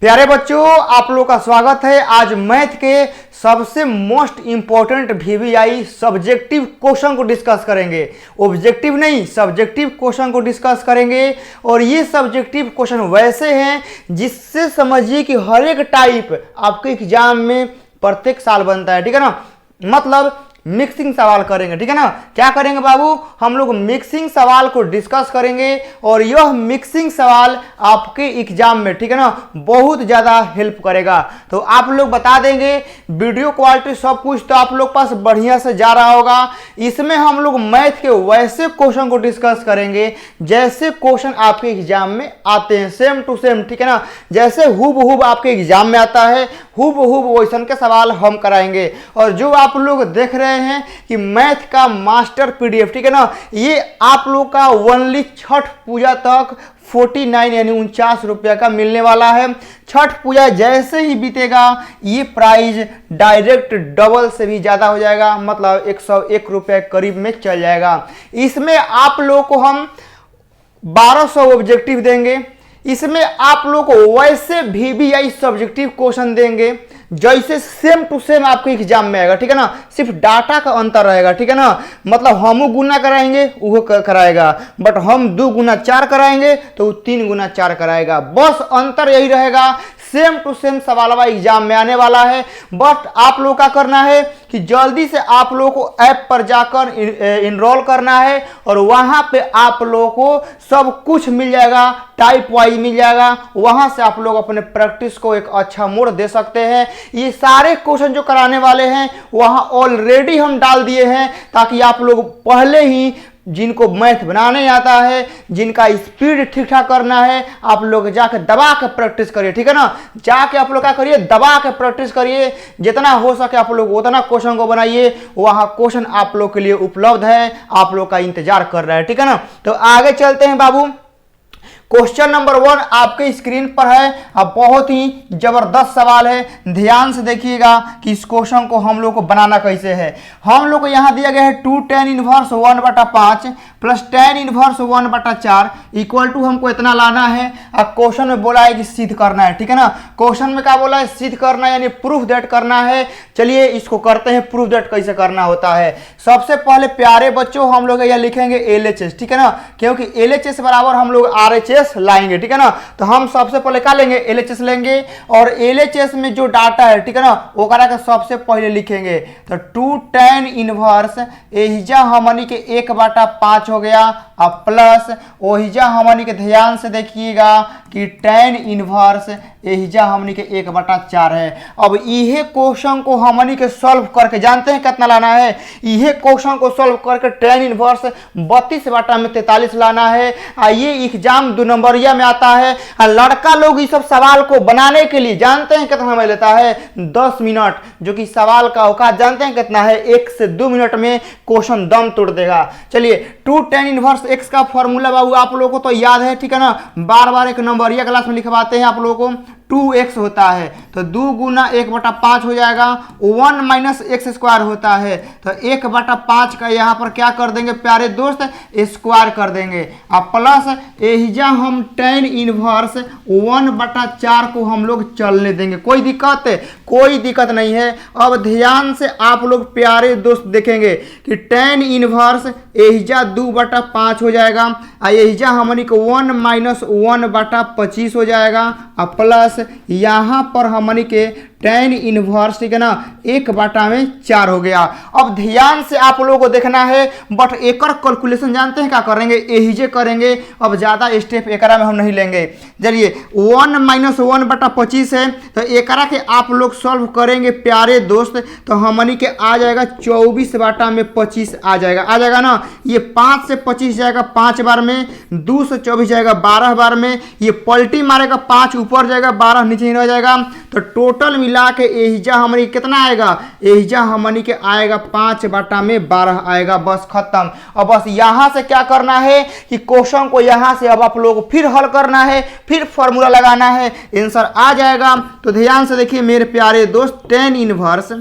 प्यारे बच्चों, आप लोग का स्वागत है। आज मैथ के सबसे most important VVI subjective question को डिस्कस करेंगे। ऑब्जेक्टिव नहीं, सब्जेक्टिव क्वेश्चन को डिस्कस करेंगे। और ये सब्जेक्टिव क्वेश्चन वैसे हैं जिससे समझिए कि हर एक टाइप आपके एग्जाम में प्रत्येक साल बनता है। ठीक है ना, मतलब मिक्सिंग सवाल करेंगे। ठीक है ना, क्या करेंगे बाबू, हम लोग मिक्सिंग सवाल को डिस्कस करेंगे। और यह मिक्सिंग सवाल आपके एग्जाम में, ठीक है ना, बहुत ज्यादा हेल्प करेगा। तो आप लोग बता देंगे, वीडियो क्वालिटी सब कुछ तो आप लोग पास बढ़िया से जा रहा होगा। इसमें हम लोग मैथ के वैसे क्वेश्चन को डिस्कस करेंगे जैसे क्वेश्चन आपके एग्जाम में आते हैं, सेम टू सेम। ठीक है ना, जैसे हुबहुब आपके एग्जाम में आता है, हुबहुब वैसन के सवाल हम कराएंगे। और जो आप लोग देख रहे हैं कि मैथ का मास्टर पीडीएफ, ठीक है ना, ये आप लोग का ओनली छठ पूजा तक 49 यानी 49 रुपया का मिलने वाला है। छठ पूजा जैसे ही बीतेगा ये प्राइस डायरेक्ट डबल से भी ज्यादा हो जाएगा, मतलब 101 रुपये करीब में चल जाएगा। इसमें आप लोग को हम 1200 ऑब्जेक्टिव देंगे। इसमें आप लोग को वैसे वीवीआई सब्जेक्टिव क्वेश्चन देंगे जैसे सेम टू सेम आपके एग्जाम में आएगा। ठीक है ना, सिर्फ डाटा का अंतर रहेगा। ठीक है ना, मतलब हम गुना कराएंगे वो कराएगा, बट हम 2 गुना 4 कराएंगे तो 3 गुना 4 कराएगा। बस अंतर यही रहेगा। सेम टू सेम सवाल एग्जाम में आने वाला है। बट आप लोग का करना है कि जल्दी से आप लोग को ऐप पर जाकर इनरोल करना है और वहां पे आप लोगों को सब कुछ मिल जाएगा, टाइप वाइज मिल जाएगा। वहां से आप लोग अपने प्रैक्टिस को एक अच्छा मोड़ दे सकते हैं। ये सारे क्वेश्चन जो कराने वाले हैं वहां ऑलरेडी हम डाल दिए हैं, ताकि आप लोग पहले ही जिनको मैथ बनाने आता है, जिनका स्पीड ठीक ठाक करना है, आप लोग जाके दबा के प्रैक्टिस करिए। ठीक है ना, जाके आप लोग क्या करिए, दबा के प्रैक्टिस करिए। जितना हो सके आप लोग उतना क्वेश्चन को बनाइए। वहां क्वेश्चन आप लोग के लिए उपलब्ध है, आप लोग का इंतजार कर रहा है। ठीक है ना, तो आगे चलते हैं बाबू। क्वेश्चन नंबर 1 आपके स्क्रीन पर है। अब बहुत ही जबरदस्त सवाल है, ध्यान से देखिएगा कि इस क्वेश्चन को हम लोग को बनाना कैसे है। हम लोग को यहाँ दिया गया है 2 tan inverse 1/5 plus tan inverse 1/4 equal to हमको इतना लाना है। अब क्वेश्चन में बोला है कि सिद्ध करना है। ठीक है ना, क्वेश्चन में क्या बोला है, सिद्ध करना है यानी प्रूफ दैट करना है। चलिए इसको करते हैं, प्रूफ दैट कैसे करना होता है। सबसे पहले प्यारे बच्चों हम लोग यहाँ लिखेंगे LHS। ठीक है ना, क्योंकि LHS बराबर हम लोग RHS लाएंगे। ठीक है ना, तो हम सबसे पहले क्या लेंगे, LHS लेंगे। और LHS में जो डाटा है, ठीक है ना, वो करा के सबसे पहले लिखेंगे। तो 2 tan इनवर्स एहिजा हमनी के 1/5 हो गया, अब प्लस ओहिजा हमनी के ध्यान से देखिएगा कि tan इनवर्स एहिजा हमनी के 1/4 है। अब इहे क्वेश्चन को हमनी के सॉल्व करके जानते हैं कितना लाना है। इहे क्वेश्चन को सॉल्व करके tan इनवर्स 32/43 लाना है। ये एग्जाम 2 नंबरिया में आता है। लड़का लोग इस सब सवाल को बनाने के लिए जानते हैं कितना समय लेता है, 10 मिनट, जो कि सवाल का औकात जानते हैं कितना है, 1 से 2 मिनट में क्वेश्चन दम तोड़ देगा। चलिए 2 tan इनवर्स x का फॉर्मूला बाबू आप लोगों को तो याद है। ठीक है ना, बार बार एक नंबरिया क्लास में लिखवाते हैं आप लोगों को। 2x होता है तो 2 गुना 1/5 हो जाएगा, 1 माइनस x² होता है तो 1/5 का यहाँ पर क्या कर देंगे प्यारे दोस्त, स्क्वायर कर देंगे। अब प्लस एहिजा हम tan इनवर्स 1/4 को हम लोग चलने देंगे। कोई दिक्कत है? कोई दिक्कत नहीं है। अब ध्यान से आप लोग प्यारे दोस्त देखेंगे कि tan इनवर्स एहिजा 2/5 हो जाएगा, एहिजा हमनी को 1 माइनस 1/25 हो जाएगा। अब प्लस यहां पर हमनी के tan इनवर्स, ठीक है ना, 1/4 हो गया। अब ध्यान से आप लोगों को देखना है, बट एकर कैलकुलेशन जानते हैं क्या करेंगे, एहिजे करेंगे। अब ज्यादा स्टेप एकरा में हम नहीं लेंगे। चलिए 1 माइनस 1/25 है तो एकरा के आप लोग सॉल्व करेंगे प्यारे दोस्त, तो हमनी के आ जाएगा 24/25 आ जाएगा ना। ये 5 से 25 जाएगा 5 बार में, 2 से 24 जाएगा 12 बार में, ये पलटी मारेगा 5 ऊपर जाएगा 12 नीचे ही रह जाएगा। तो टोटल मिला के एहिजा हमनी कितना आएगा, एहिजा हमनी के आएगा 5/12 आएगा। बस खत्म। अब बस यहां से क्या करना है कि क्वेश्चन को यहां से अब आप लोगों को फिर हल करना है, फिर फॉर्मूला लगाना है, आंसर आ जाएगा। तो ध्यान से देखिए मेरे प्यारे दोस्त, tan इनवर्स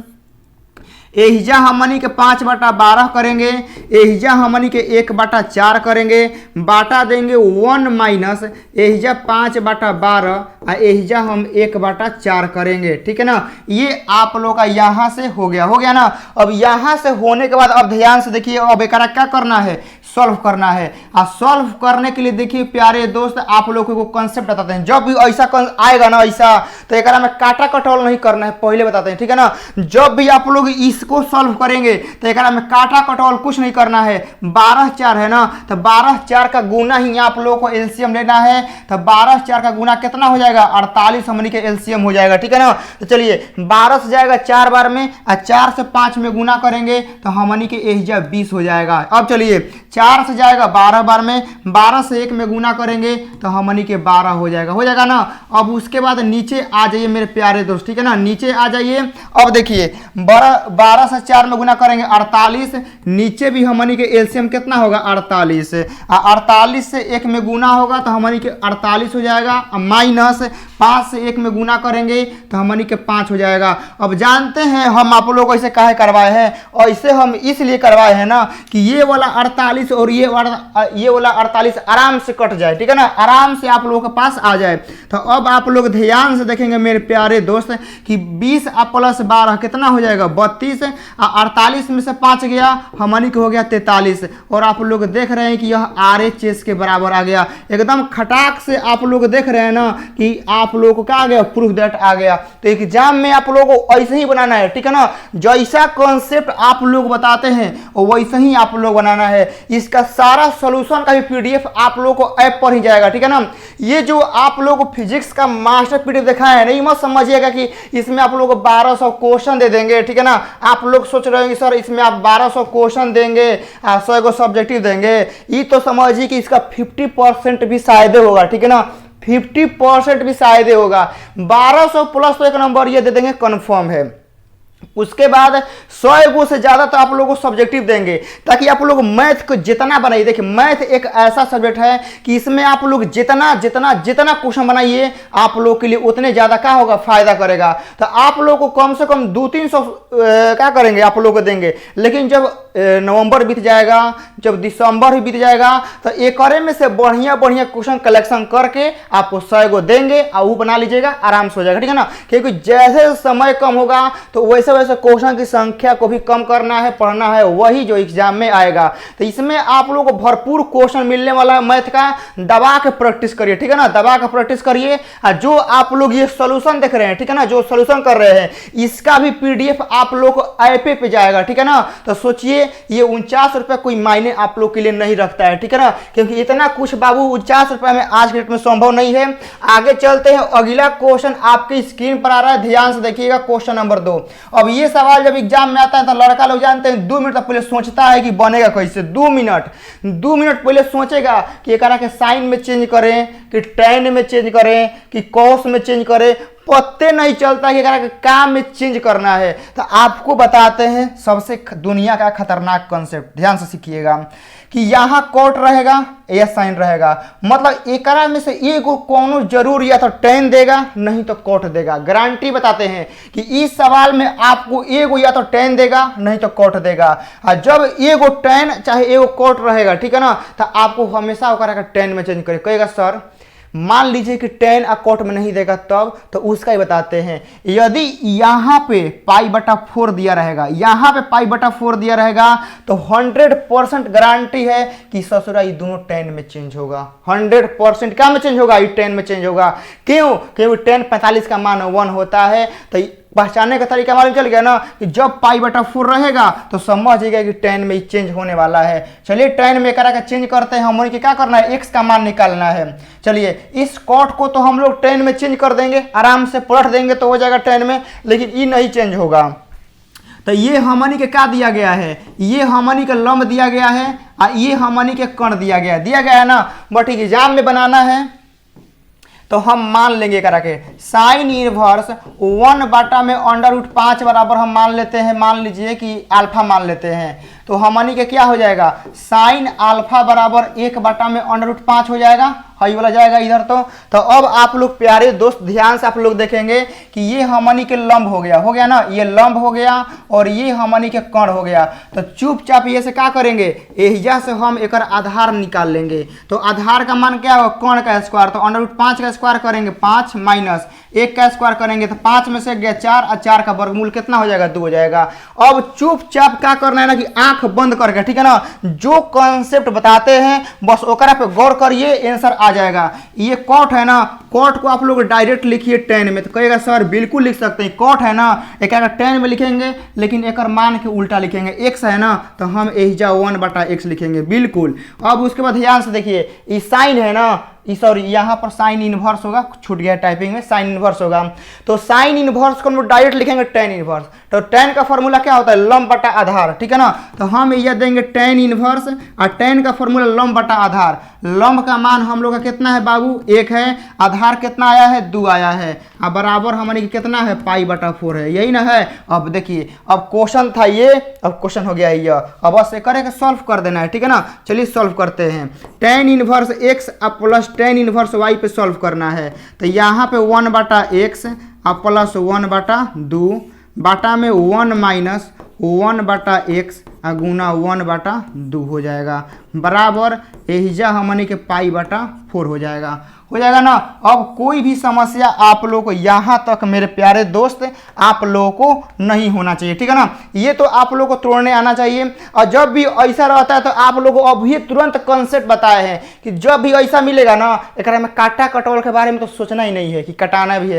एहिजा हमनी के 5/12 करेंगे, एहिजा हमनी के 1/4 करेंगे, बाटा देंगे 1 माइनस एहिजा 5/12 और एहिजा हम 1/4 करेंगे। ठीक है ना, ये आप लोग का यहाँ से हो गया ना। अब यहाँ से होने के बाद अब ध्यान से देखिए, अब एक क्या करना है, सॉल्व करना है। और सॉल्व करने के लिए देखिए प्यारे दोस्त, आप लोगों को कंसेप्ट बताते हैं। जब भी ऐसा आएगा ना ऐसा, तो एक में काटा कटौल नहीं करना है, पहले बताते हैं। ठीक है ना, जब भी आप लोग इसको सॉल्व करेंगे तो एक में काटा कटौल कुछ नहीं करना है। 12/4 है ना, तो 12/4 का गुना ही आप लोगों को एलसीएम लेना है। तो 12/4 का गुना कितना हो जाएगा, 48 हमनी के एलसीएम हो जाएगा। ठीक है ना, तो चलिए 12 से जाएगा 4 बार में और 4 से 5 में गुना करेंगे तो हमनी के एहिजा 20 हो जाएगा। अब चलिए 4 से जाएगा 12 बार में, 12 से 1 में गुना करेंगे तो हमनी के 12 हो जाएगा ना। अब उसके बाद नीचे आ जाइए मेरे प्यारे दोस्त। ठीक है ना, नीचे आ जाइए। अब देखिए 12 से 4 में गुना करेंगे 48, नीचे भी हमनी के एलसीएम कितना होगा 48, 48 से 1 में गुना होगा तो हमनी के 48 हो जाएगा, माइनस 5 से 1 में गुना करेंगे तो हमनी के 5 हो जाएगा। अब जानते हैं हम आप लोगों को ऐसे काहे करवाए हैं, और इसे हम इसलिए करवाए हैं ना कि ये वाला 48 और ये वाला 48 आराम से कट जाए। ठीक है ना, आराम से आप लोगों के पास आ जाए। तो अब आप लोग ध्यान से देखेंगे मेरे प्यारे दोस्त कि 20 प्लस 12 कितना हो जाएगा 32, 48 में से 5 गया हमनी के हो गया 43, और आप लोग देख रहे हैं कि यह RHS के बराबर आ गया। एकदम खटाक से आप लोग देख रहे हैं ना कि आप लोगों को क्या आ गया, प्रूफ दैट आ गया। तो एग्जाम में आप लोगों को ऐसे ही बनाना है। ठीक है ना, जैसा कॉन्सेप्ट आप लोग बताते हैं वैसे ही आप लोग बनाना है। इसका सारा सॉल्यूशन का भी PDF आप लोगों को ऐप पर ही जाएगा। ठीक है ना, ये जो आप लोगों को फिजिक्स का मास्टर PDF दिखाया है, नहीं मत समझिएगा कि इसमें आप लोगों को 1200 क्वेश्चन दे देंगे। ठीक है ना, आप लोग सोच रहे होंगे सर इसमें आप 1200 क्वेश्चन देंगे, 100 को सब्जेक्टिव देंगे, ये तो समझिए कि इसका 50% भी शायद होगा। ठीक है ना, 50% भी शायद होगा। 1200 प्लस तो एक नंबर ये दे देंगे, कन्फर्म है। उसके बाद 100 गो से ज्यादा तो आप लोगों को सब्जेक्टिव देंगे, ताकि आप लोग मैथ को जितना बनाइए। देखिए मैथ एक ऐसा सब्जेक्ट है कि इसमें आप लोग जितना जितना जितना क्वेश्चन बनाइए आप लोग के लिए उतने ज्यादा क्या होगा, फायदा करेगा। तो आप लोग को कम से कम 200-300 क्या करेंगे आप लोग को देंगे। लेकिन जब नवंबर बीत जाएगा, जब दिसंबर भी बीत जाएगा, तो एक में से बढ़िया बढ़िया क्वेश्चन कलेक्शन करके आपको 100 गो देंगे और वो बना लीजिएगा, आराम से हो जाएगा। ठीक है ना, क्योंकि जैसे समय कम होगा तो वैसे वैसे क्वेश्चन की संख्या को भी कम करना है, पढ़ना है, वही जो एग्जाम में आएगा। तो इसमें आप लोगों को भरपूर क्वेश्चन मिलने वाला है मैथ का, दबा के प्रैक्टिस करिए। ठीक है ना, दबा के प्रैक्टिस करिए। और जो आप लोग ये सॉल्यूशन देख रहे हैं, ठीक है ना, जो सॉल्यूशन कर रहे हैं, इसका भी PDF आप लोग को ऐप पे जाएगा। ठीक है ना, तो सोचिए ये 49 रुपए कोई मायने आप लोग के लिए नहीं रखता है। ठीक है ना, क्योंकि इतना कुछ बाबू 49 रुपए में आज के डेट में संभव नहीं है। आगे चलते हैं, अगला क्वेश्चन आपकी स्क्रीन पर आ रहा है, ध्यान से देखिएगा। Question number 2। अब ये सवाल जब एग्जाम में आता है तो लड़का लोग जानते हैं 2 मिनट तक पहले सोचता है कि बनेगा कैसे। 2 मिनट पहले सोचेगा कि एक के साइन में चेंज करें, कि टैन में चेंज करें, कि कॉस में चेंज करें, पत्ते नहीं चलता कि के काम में चेंज करना है। तो आपको बताते हैं सबसे दुनिया का खतरनाक कॉन्सेप्ट, ध्यान से सीखिएगा कि यहाँ कोट रहेगा या साइन रहेगा, मतलब एक में से एगो कोनो जरूर या तो टैन देगा नहीं तो कोट देगा। गारंटी बताते हैं कि इस सवाल में आपको एगो या तो टैन देगा नहीं तो कोट देगा। और जब एगो टैन चाहे एगो कोट रहेगा, ठीक है ना, तो आपको हमेशा होकर टैन में चेंज करेगा। सर मान लीजिए कि टैन और कोट में नहीं देगा तब, तो उसका ही बताते हैं। यदि यहाँ पे π/4 दिया रहेगा, यहाँ पे π/4 दिया रहेगा, तो 100% गारंटी है कि ससुरा ये दोनों टैन में चेंज होगा। 100% क्या में चेंज होगा, ये टैन में चेंज होगा। क्यों? क्योंकि टैन 45 का मान 1 होता है। तो पहचानने का तरीका मालूम चल गया ना कि जब π/4 रहेगा तो समझिएगा कि टैन में चेंज होने वाला है। चलिए टैन में करा के चेंज करते हैं। हम क्या करना है, x का मान निकालना है। चलिए इस कॉट को तो हम लोग टैन में चेंज कर देंगे, आराम से पलट देंगे तो हो जाएगा टैन में, लेकिन ये नहीं चेंज होगा। तो ये हमनी के क्या दिया गया है, ये हमनी के लंब दिया गया है और ये हमनी के कण दिया गया है ना। बट एग्जाम में बनाना है तो हम मान लेंगे करा के साइन इनवर्स 1/में √5 बराबर हम मान लेते हैं, मान लीजिए कि अल्फा मान लेते हैं। तो हमनी के क्या हो जाएगा, साइन अल्फा बराबर 1/√5 हो जाएगा, हाई वाला जाएगा इधर। तो अब आप लोग प्यारे दोस्त ध्यान से आप लोग देखेंगे कि ये हमनी के लंब हो गया ना, ये लंब हो गया और ये हमनी के कर्ण हो गया। तो चुपचाप ये से क्या करेंगे, एहिजा से हम एक आधार निकाल लेंगे। तो आधार का मान क्या होगा, कर्ण का स्क्वायर, तो √5 का स्क्वायर करेंगे 5 माइनस 1 का स्क्वायर करेंगे तो 5 में से गया 4 और 4 का वर्गमूल कितना हो जाएगा, 2 हो जाएगा। अब चुपचाप क्या करना है ना कि आंख बंद करके, ठीक है ना, जो कॉन्सेप्ट बताते हैं बस ओकरा पे गौर करिए, आंसर आ जाएगा। ये कॉट है ना, कॉट को आप लोग डायरेक्ट लिखिए 10 में, तो कहेगा सर बिल्कुल लिख सकते हैं, कॉट है ना एक 10 में लिखेंगे लेकिन एक मान के उल्टा लिखेंगे, x है ना तो हम एहिजा 1/x लिखेंगे बिल्कुल। अब उसके बाद ध्यान से देखिए, ये साइन है ना, सॉरी यहाँ पर साइन इनवर्स होगा, छूट गया टाइपिंग में, साइन इनवर्स होगा। तो साइन इनवर्स को हम डायरेक्ट लिखेंगे tan इनवर्स। तो tan का फॉर्मूला क्या होता है, लंब बटा आधार, ठीक है ना। तो हम यह देंगे tan इनवर्स और tan का फॉर्मूला लंब बटा आधार। लंब का मान हम लोग का कितना है बाबू, 1 है, आधार कितना आया है, 2 आया है, और बराबर हमारे कितना है, π/4 है, यही ना है। अब देखिए, अब क्वेश्चन था ये, अब क्वेश्चन हो गया ये, अब बस करेंगे सॉल्व कर देना है, ठीक है ना। चलिए सॉल्व करते हैं। tan inverse x plus tan inverse y पे सॉल्व करना है। तो यहाँ पे 1/x प्लस 1/2 बाटा में 1 माइनस 1/x गुना 1/2 हो जाएगा, बराबर एहिजा हमनी के π/4 हो जाएगा ना। अब कोई भी समस्या आप लोगों को यहाँ तक मेरे प्यारे दोस्त आप लोगों को नहीं होना चाहिए, ठीक है ना। ये तो आप लोगों को तोड़ने आना चाहिए। और जब भी ऐसा रहता है तो आप लोगों को अभी तुरंत कॉन्सेप्ट बताए हैं कि जब भी ऐसा मिलेगा ना, एक में काटा कटोल के बारे में तो सोचना ही नहीं है कि कटाना भी है।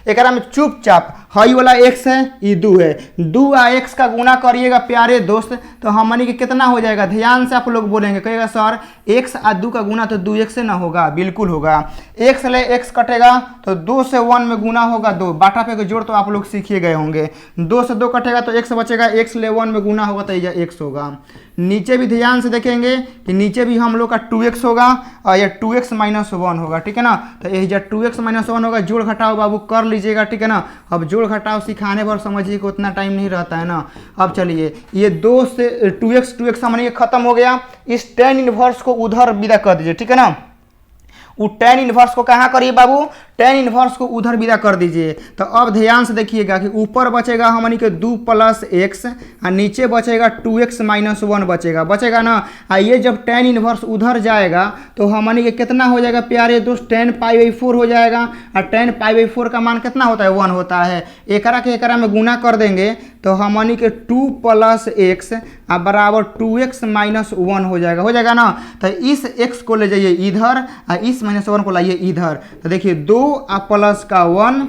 एक में चुपचाप हाई वाला x है, ये 2 है, 2 आ x का गुना करिएगा प्यारे दोस्त, तो हमनी के कितना हो जाएगा, ध्यान से आप लोग बोलेंगे, कहेगा सर x और 2 का गुना तो 2x से ना होगा, बिल्कुल होगा। x ले x कटेगा तो 2 से 1 में गुना होगा 2, बाटा पे जोड़ तो आप लोग सीखिए गए होंगे। 2 से 2 कटेगा तो x बचेगा, x ले 1 में गुना होगा तो ये x होगा। नीचे भी ध्यान से देखेंगे कि नीचे भी हम लोग का 2x होगा और ये 2x - 1 होगा, ठीक है ना। तो ये जो 2x - 1 होगा, जोड़ घटाओ बाबू कर लीजिएगा, ठीक है ना। अब जोड़ घटाओ सिखाने पर समझिए कि उतना टाइम नहीं रहता है ना। अब चलिए, ये 2 से 2x हमने खत्म हो गया, इस tan इनवर्स को उधर विदा कर दीजिए, ठीक है ना। वो tan इनवर्स को कहाँ करिए बाबू, tan इनवर्स को उधर विदा कर दीजिए। तो अब ध्यान से देखिएगा कि ऊपर बचेगा हमनी के 2 + x और नीचे बचेगा 2x - 1 बचेगा ना। ये जब tan इनवर्स उधर जाएगा तो हमनी के कितना हो जाएगा प्यारे दोस्त, tan π/4 हो जाएगा। और tan π/4 का मान कितना होता है, 1 होता है। एकरा के एकरा में गुना कर देंगे तो हमनी के 2 + x बराबर 2x - 1 हो जाएगा ना। तो इस x को ले जाइए इधर और इस -1 को लाइए इधर। तो देखिए 2 प्लस का 1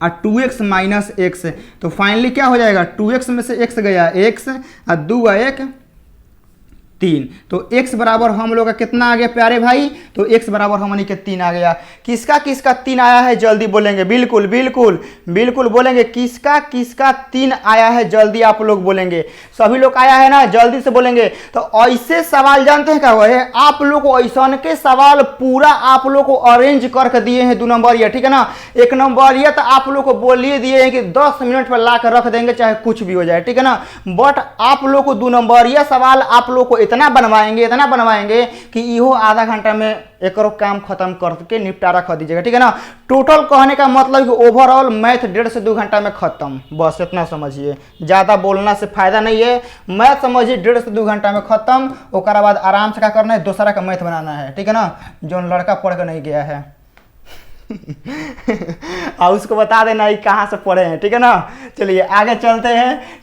और 2x - x, तो फाइनली क्या हो जाएगा, 2x में से x गया x और 2 और 1 3, तो x बराबर हम लोग का कितना आ गया प्यारे भाई, तो x बराबर हमनी के 3 आ गया। किसका 3 आया है जल्दी बोलेंगे, बिल्कुल बोलेंगे, किसका 3 आया है जल्दी आप लोग बोलेंगे। सभी लोग आया है ना, जल्दी से बोलेंगे। तो ऐसे सवाल जानते हैं क्या हुआ है, आप लोग को ऐसा के सवाल पूरा आप लोग को अरेंज करके दिए हैं 2 नंबर, ठीक है ना। 1 नंबर तो आप लोग को बोलिए दिए हैं कि 10 मिनट पर ला कर रख देंगे चाहे कुछ भी हो जाए, ठीक है ना। बट आप लोग को 2 नंबर सवाल आप लोग को इतना बनवाएंगे कि इहो आधा घंटा में एक काम खत्म करके निपटारा कर दीजिएगा, ठीक है ना। टोटल कहने का मतलब कि ओवरऑल मैथ 1.5 से 2 घंटा में खत्म, बस इतना समझिए। ज़्यादा बोलना से फायदा नहीं है, मैथ समझिए 1.5 से 2 घंटा में खत्म। उसके बाद आराम से क्या करना है, दूसरा का मैथ बनाना है, ठीक है ना, जो लड़का पढ़ कर नहीं गया है और उसको बता देना ही कहाँ से पढ़े हैं, ठीक है ना। चलिए आगे चलते हैं।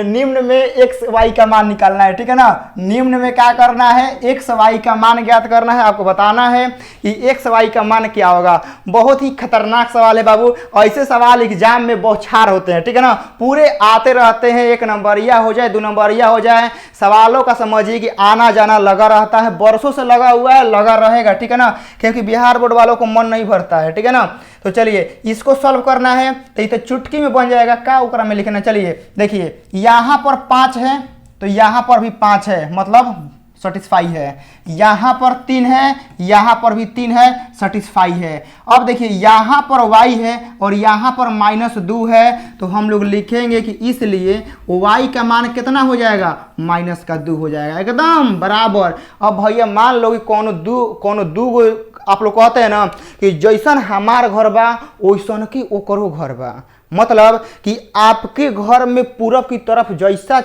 निम्न में x y का मान निकालना है, ठीक है ना। निम्न में क्या करना है, x y का मान ज्ञात करना है। आपको बताना है कि x y का मान क्या होगा। बहुत ही खतरनाक सवाल है बाबू, ऐसे सवाल एग्जाम में बौछार होते हैं, ठीक है ना। पूरे आते रहते हैं, 1 नंबरिया हो जाए 2 नंबरिया हो जाए, सवालों का समझिए कि आना जाना लगा रहता है, बरसों से लगा हुआ है, लगा रहेगा, ठीक है ना। क्योंकि बिहार बोर्ड वालों को मन नहीं भरता है, ठीक है ना। तो चलिए इसको सॉल्व करना है, तो ये चुटकी में बन जाएगा, क्या उकरा में लिखना। चलिए देखिए यहाँ पर 5 है तो यहाँ पर भी 5 है, मतलब सेटिस्फाई है। यहाँ पर 3 है, यहाँ पर भी 3 है, सेटिस्फाई है। अब देखिए यहाँ पर y है और यहाँ पर -2 है, तो हम लोग लिखेंगे कि इसलिए y का मान कितना हो जाएगा, -2 हो जाएगा, एकदम बराबर। अब भैया मान लो कि कोनो दू गो आप लोग कहते हैं ना कि जैसन हमार घर बा वैसन की ओकरो घर बा, मतलब कि आपके घर में पूरब की तरफ जैसा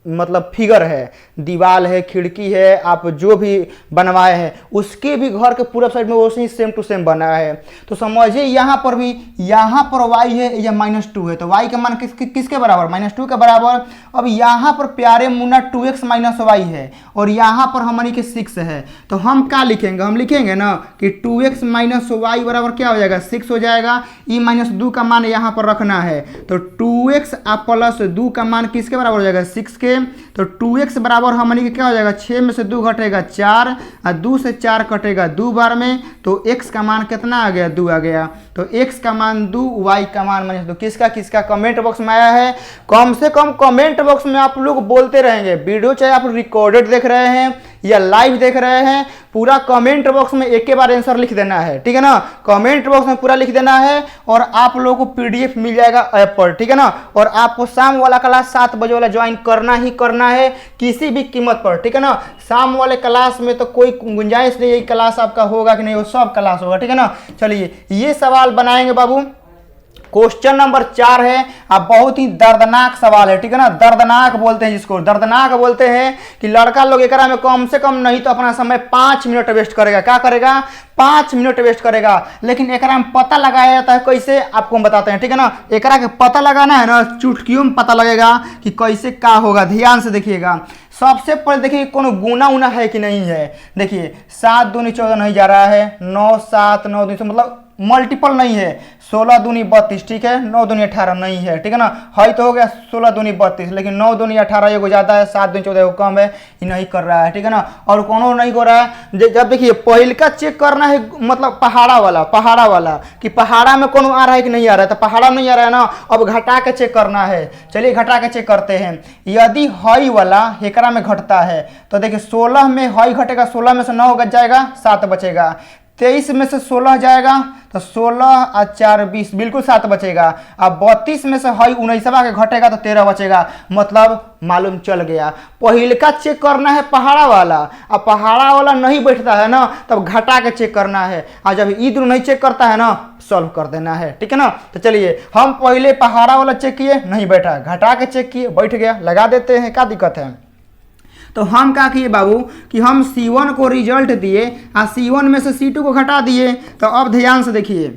मतलब फिगर है, दीवार है, खिड़की है, आप जो भी बनवाए हैं उसके भी घर के पूरब साइड में वैसे ही सेम टू सेम बना है। तो समझिए यहाँ पर भी, यहाँ पर y है या -2 है, तो y का मान किसके बराबर, -2 के बराबर। अब यहाँ पर प्यारे मुन्ना 2x - y है और यहाँ पर हमारी के 6 है, तो हम क्या लिखेंगे, हम लिखेंगे ना कि 2x - y बराबर क्या हो जाएगा, 6 हो जाएगा। ई -2 का मान यहाँ पर रखना है, तो 2x + 2 का मान किसके बराबर हो जाएगा, 6 के। तो 2x बराबर हमारे के क्या हो जाएगा, 6 में से 2 घटेगा 4 और 2 से 4 कटेगा 2 बार में, तो x का मान कितना आ गया, 2 आ गया। तो x का मान 2, y का मान -2। किसका किसका कमेंट बॉक्स में आया है, कम से कम कमेंट बॉक्स में आप लोग बोलते रहेंगे। वीडियो चाहे आप रिकॉर्डेड देख रहे हैं या लाइव देख रहे हैं, पूरा कमेंट बॉक्स में एक बार आंसर लिख देना है, ठीक है ना। कमेंट बॉक्स में पूरा लिख देना है और आप लोगों को पीडीएफ मिल जाएगा ऐप पर, ठीक है ना। और आपको शाम वाला क्लास 7 बजे वाला ज्वाइन करना ही करना है किसी भी कीमत पर, ठीक है ना। शाम वाले क्लास में तो कोई गुंजाइश नहीं है क्लास आपका होगा कि नहीं, वो सब क्लास होगा, ठीक है ना। चलिए ये सवाल बनाएंगे बाबू। क्वेश्चन नंबर 4 है, अब बहुत ही दर्दनाक सवाल है, ठीक है ना। दर्दनाक बोलते हैं जिसको, दर्दनाक बोलते हैं कि लड़का लोग एकरा में कम से कम नहीं तो अपना समय 5 मिनट वेस्ट करेगा। क्या करेगा, 5 मिनट वेस्ट करेगा। लेकिन एकरा में पता लगाया जाता है कैसे, आपको हम बताते हैं, ठीक है ना। एकरा के पता लगाना है ना, चुटकियों में पता लगेगा कि कैसे क्या होगा। ध्यान से देखिएगा। सबसे पहले देखिए कोनो गुना उना है कि नहीं है। देखिए 7 दूनी 14 नहीं जा रहा है, 9 7 9 दूनी मतलब मल्टीपल नहीं है, 16 दूनी 32, ठीक है। 9 दूनी 18 नहीं है, ठीक है ना। है तो हो गया 16 दूनी 32, लेकिन 9 दूनी 18 एगो ज़्यादा है, 7 दूनी 14 एगो कम है, ये नहीं कर रहा है, ठीक है ना। और कोनो नहीं हो रहा है। जब देखिए पहल का चेक करना है, मतलब पहाड़ा वाला कि पहाड़ा में कोनो आ रहा है कि नहीं आ रहा है, तो पहाड़ा नहीं आ रहा है ना, अब घटा के चेक करना है। चलिए घटा के चेक करते हैं। यदि हई वाला हेकरा में घटता है तो देखिए 16 में हई घटेगा, 16 में से 9 बच जाएगा, 7 बचेगा। 23 में से 16 जाएगा तो 16 और 4 20, बिल्कुल 7 बचेगा। अब 32 में से हई 19 के घटेगा तो 13 बचेगा, मतलब मालूम चल गया। पहिल का चेक करना है पहाड़ा वाला, अब पहाड़ा वाला नहीं बैठता है ना, तब घटा के चेक करना है। और जब ई दोनों नहीं चेक करता है ना, सॉल्व कर देना है, ठीक है ना। तो चलिए हम पहले पहाड़ा वाला चेक किए, नहीं बैठा, घटा के चेक किए, बैठ गया, लगा देते हैं, क्या दिक्कत है। तो हम क्या किए बाबू कि हम C1 को रिजल्ट दिए और C1 में से C2 को घटा दिए। तो अब ध्यान से देखिए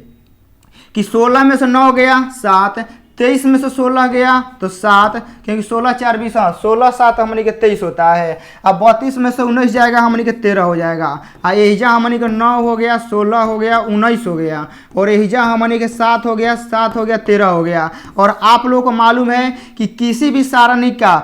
कि 16 में से 9 गया 7, 23 में से 16 गया तो 7, क्योंकि 16 4 20, 16 7 हमनी के 23 होता है। अब 32 में से 19 जाएगा, हमनी के 13 हो जाएगा। और एहिजा हमनी के 9 हो गया, 16 हो गया, 19 हो गया। और एहिजा हमनी के 7 हो गया, 7 हो गया, 13 हो गया। और आप लोगों को मालूम है कि किसी भी सारणी का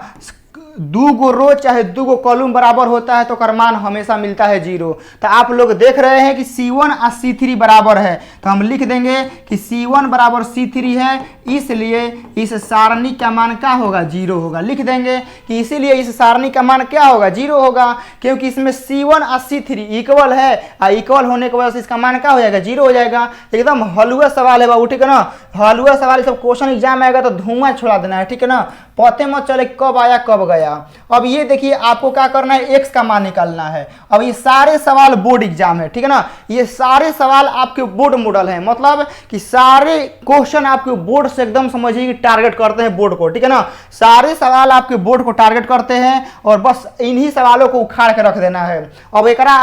2 गो रो चाहे 2 गो कॉलम बराबर होता है तो कर मान हमेशा मिलता है 0। तो आप लोग देख रहे हैं कि C1 और C3 बराबर है, तो हम लिख देंगे कि C1 बराबर C3 है, इसलिए इस सारणी का मान क्या होगा, 0 होगा। लिख देंगे कि इसीलिए इस सारणी का मान क्या होगा, 0 होगा, क्योंकि इसमें C1 और C3 इक्वल है और इक्वल होने की वजह से इसका मान क्या हो जाएगा, 0 हो जाएगा। एकदम हलुआ सवाल है बाबू, ठीक है ना। हलुआ सवाल सब क्वेश्चन एग्जाम आएगा तो धुआं छोड़ा देना है, ठीक है ना। पते मत चले कब आया कब गया। अब ये देखिए आपको क्या करना है, x का मान निकालना है। अब ये सारे सवाल बोर्ड एग्जाम है, ठीक है ना। ये सारे सवाल आपके बोर्ड मॉडल है, मतलब कि सारे क्वेश्चन आपके बोर्ड से एकदम समझिए कि टारगेट करते हैं बोर्ड को, ठीक है ना। सारे सवाल आपके बोर्ड को टारगेट करते हैं और बस इन्हीं सवालों को उखाड़ के रख देना है। अब एकरा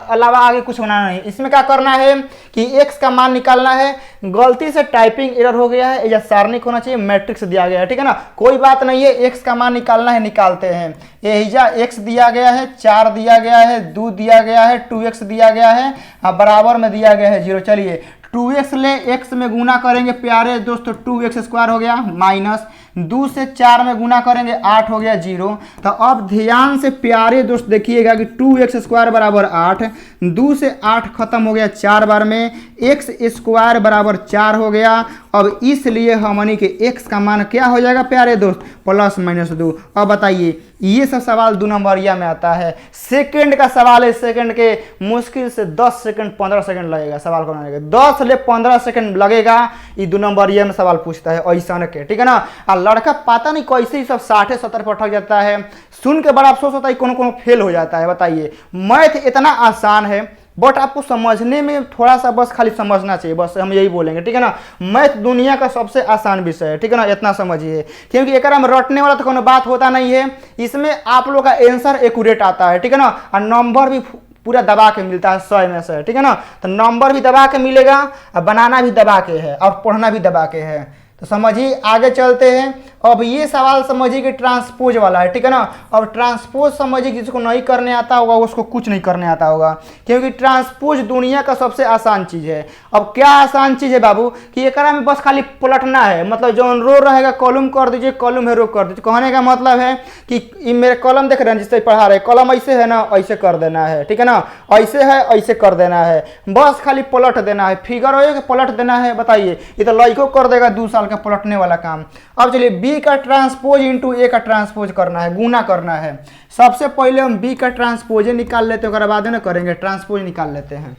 अलावा आगे कुछ बनाना नहीं। इसमें क्या करना है कि x का मान निकालना है। गलती से टाइपिंग एरर हो गया है या सारणी होना चाहिए, मैट्रिक्स दिया गया है, ठीक है ना। कोई बात नहीं है, x का मान निकालना है, निकालते हैं। एहिजा x दिया गया है, 4 दिया गया है, 2 दिया गया है, 2x दिया गया है, बराबर में दिया गया है 0। चलिए 2x ले x में गुना करेंगे प्यारे दोस्तों, 2x स्क्वायर हो गया माइनस 2 से 4 में गुना करेंगे 8 हो गया 0। तो अब ध्यान से प्यारे दोस्त देखिएगा कि 2x² बराबर 8, 2 से 8 खत्म हो गया 4 बार में, x² बराबर 4 हो गया। अब इसलिए हमनी के x का मान क्या हो जाएगा प्यारे दोस्त, ±2। अब बताइए ये सब सवाल 2 नंबरिया में आता है। सेकंड का सवाल है, सेकंड के मुश्किल से 10 सेकंड 15 सेकंड लगेगा सवाल को बनाने के, 10 से 15 सेकंड लगेगा। ये 2 नंबरिया में सवाल पूछता है ऐसा के, ठीक है ना। और लड़का पता नहीं कैसे ही सब 60-70 पर अटक जाता है, सुन के बड़ा अफसोस होता है, कौन फेल हो जाता है। बताइए मैथ इतना आसान है, बट आपको समझने में थोड़ा सा बस खाली समझना चाहिए, बस हम यही बोलेंगे, ठीक है ना। मैथ दुनिया का सबसे आसान विषय है, ठीक है ना, इतना समझिए, क्योंकि एक हम रटने वाला तो कोई बात होता नहीं है। इसमें आप लोग का आंसर एक्यूरेट आता है, ठीक है ना, और नंबर भी पूरा दबा के मिलता है 100 में से, ठीक है ना। तो नंबर भी दबा के मिलेगा और बनाना भी दबा के है और पढ़ना भी दबा के है। तो समझिए आगे चलते हैं। अब ये सवाल समझिए कि ट्रांसपोज वाला है, ठीक है ना। अब ट्रांसपोज समझिए, जिसको नहीं करने आता होगा उसको कुछ नहीं करने आता होगा, क्योंकि ट्रांसपोज दुनिया का सबसे आसान चीज़ है। अब क्या आसान चीज़ है बाबू कि एक में बस खाली पलटना है, मतलब जो रो रहेगा कॉलम कर दीजिए, कॉलम है रो कर दीजिए। कहने का मतलब है कि मेरे कॉलम देख रहे हैं जिससे पढ़ा रहे, कॉलम ऐसे है ना, ऐसे कर देना है, ठीक है ना, ऐसे है ऐसे कर देना है, बस खाली पलट देना है, फिगर हो कि पलट देना है। बताइए ये तो लड़को कर देगा 2 साल का पलटने वाला काम। अब चलिए बी का ट्रांसपोज इंटू ए का ट्रांसपोज करना है, गुना करना है। सबसे पहले हम बी का ट्रांसपोज निकाल लेते हैं, उसके बाद ना करेंगे ट्रांसपोज निकाल लेते हैं।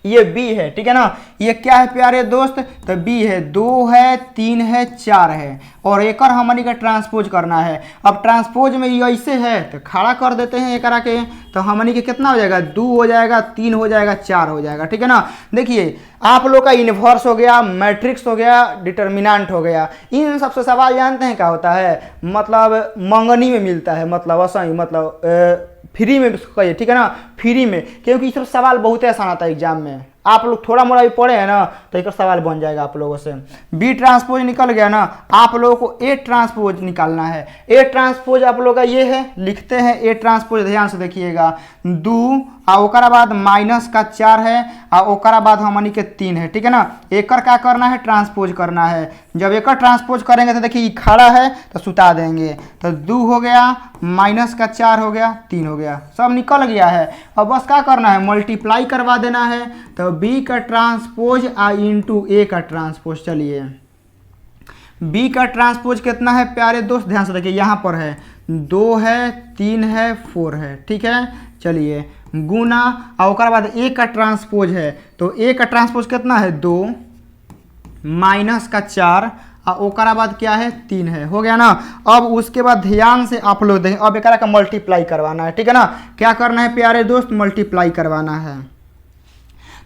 ये बी है, ठीक है ना। ये क्या है प्यारे दोस्त, तो बी है, 2 है, 3 है, 4 है, और एक हमनी का ट्रांसपोज करना है। अब ट्रांसपोज में ये ऐसे है तो खड़ा कर देते हैं एक के, तो हमनी के कितना हो जाएगा, 2 हो जाएगा, 3 हो जाएगा, 4 हो जाएगा, ठीक है ना। देखिए आप लोग का इन्वर्स हो गया, मैट्रिक्स हो गया, डिटर्मिनेंट हो गया। इन सबसे सवाल जानते हैं क्या होता है, मतलब मंगनी में मिलता है, मतलब ऐसा ही, मतलब फ्री में कहिए, ठीक है ना, फ्री में, क्योंकि ये सब सवाल बहुत आसान आता है एग्जाम में। आप लोग थोड़ा मोड़ा भी पढ़े हैं ना तो एक सवाल बन जाएगा आप लोगों से। बी ट्रांसपोज निकल गया ना, आप लोगों को ए ट्रांसपोज निकालना है। ए ट्रांसपोज आप लोग का ये है, लिखते हैं ए ट्रांसपोज, ध्यान से देखिएगा, 2 और ओकरा बाद -4 है और ओकरा बाद हमनी के 3 है, ठीक है ना। एकर क्या करना है, ट्रांसपोज करना है। जब एकर ट्रांसपोज करेंगे तो देखिए खड़ा है तो सुता देंगे, तो 2 हो गया, -4 हो गया, 3 हो गया, सब निकल गया है। अब बस क्या करना है, मल्टीप्लाई करवा देना है। तो बी का ट्रांसपोज इंटू ए का ट्रांसपोज। चलिए बी का ट्रांसपोज कितना है प्यारे दोस्त, ध्यान से देखिए, यहाँ पर है 2 है, 3 है, 4 है, ठीक है। चलिए गुना और उसके बाद ए का ट्रांसपोज है, तो ए का ट्रांसपोज कितना है, 2 -4 और ओकरा बाद क्या है, 3 है, हो गया ना। अब उसके बाद ध्यान से आप लोग देखें, अब एक का मल्टीप्लाई करवाना है, ठीक है ना। क्या करना है प्यारे दोस्त, मल्टीप्लाई करवाना है।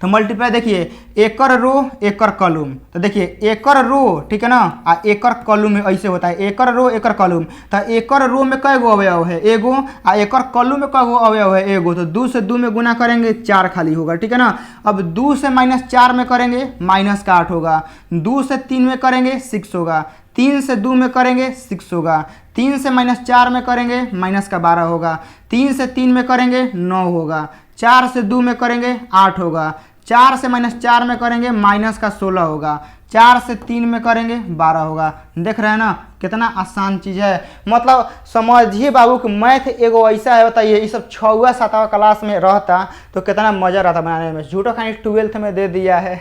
तो मल्टीप्लाई देखिए, एकर रो एकर कॉलम, तो देखिए एकर रो, ठीक है ना, आ एकर कॉलम में ऐसे होता है, एकर रो एकर कॉलम। तो एकर रो में कै गो अवयव है, एगो, आ एकर कॉलम में कै गो अवयव है, एगो। तो 2 से 2 में गुना करेंगे 4 खाली होगा, ठीक है ना। अब 2 से -4 में करेंगे -8 होगा, 2 से 3 में करेंगे 6 होगा, 3 से 2 में करेंगे 6 होगा, 3 से -4 में करेंगे -12 होगा, 3 से 3 में करेंगे 9 होगा, 4 से 2 में करेंगे 8 होगा, 4 से -4 में करेंगे -16 होगा, 4 से 3 में करेंगे 12 होगा। देख रहे हैं ना कितना आसान चीज़ है। मतलब समझिए बाबू कि मैथ एगो ऐसा है, बताइए ये सब 6वां 7वां क्लास में रहता तो कितना मज़ा रहता बनाने में, झूठो खानी 12th में दे दिया है।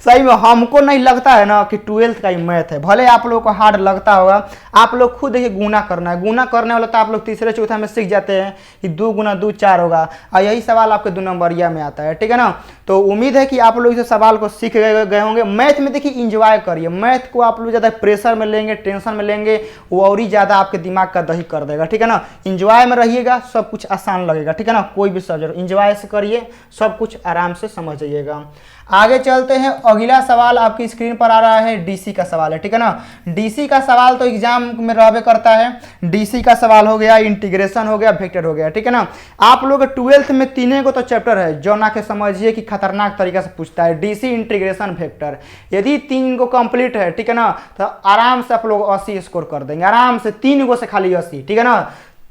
सही में हमको नहीं लगता है ना कि 12th का ही मैथ है, भले आप लोगों को हार्ड लगता होगा। आप लोग खुद देखिए गुना करना है, गुना करने वाला तो आप लोग तीसरे चौथा में सीख जाते हैं कि 2 गुना 2 4 होगा, और यही सवाल आपके 2 नंबरिया में आता है, ठीक है ना। तो उम्मीद है कि आप लोग इस सवाल को सीख गए होंगे। मैथ में देखिए इंजॉय करिए, मैथ को आप लोग ज़्यादा प्रेशर में लेंगे, टेंशन में लेंगे, वो और ही ज़्यादा आपके दिमाग का दही कर देगा, ठीक है ना। इंजॉय में रहिएगा, सब कुछ आसान लगेगा, ठीक है ना। कोई भी सब्जेक्ट इंजॉय से करिए, सब कुछ आराम से समझ जाइएगा। आगे चलते हैं, अगला सवाल आपकी स्क्रीन पर आ रहा है, डीसी का सवाल है, ठीक है ना। डीसी का सवाल तो एग्जाम में रहबे करता है। डीसी का सवाल हो गया, इंटीग्रेशन हो गया, वेक्टर हो गया, ठीक है ना। आप लोग 12th में 3 को तो चैप्टर है जो ना के समझिए कि खतरनाक तरीके से पूछता है, डीसी, इंटीग्रेशन, वेक्टर। यदि 3 को कंप्लीट है, ठीक है ना, तो आराम से आप लोग 80 स्कोर कर देंगे, आराम से 3 को से खाली 80, ठीक है ना।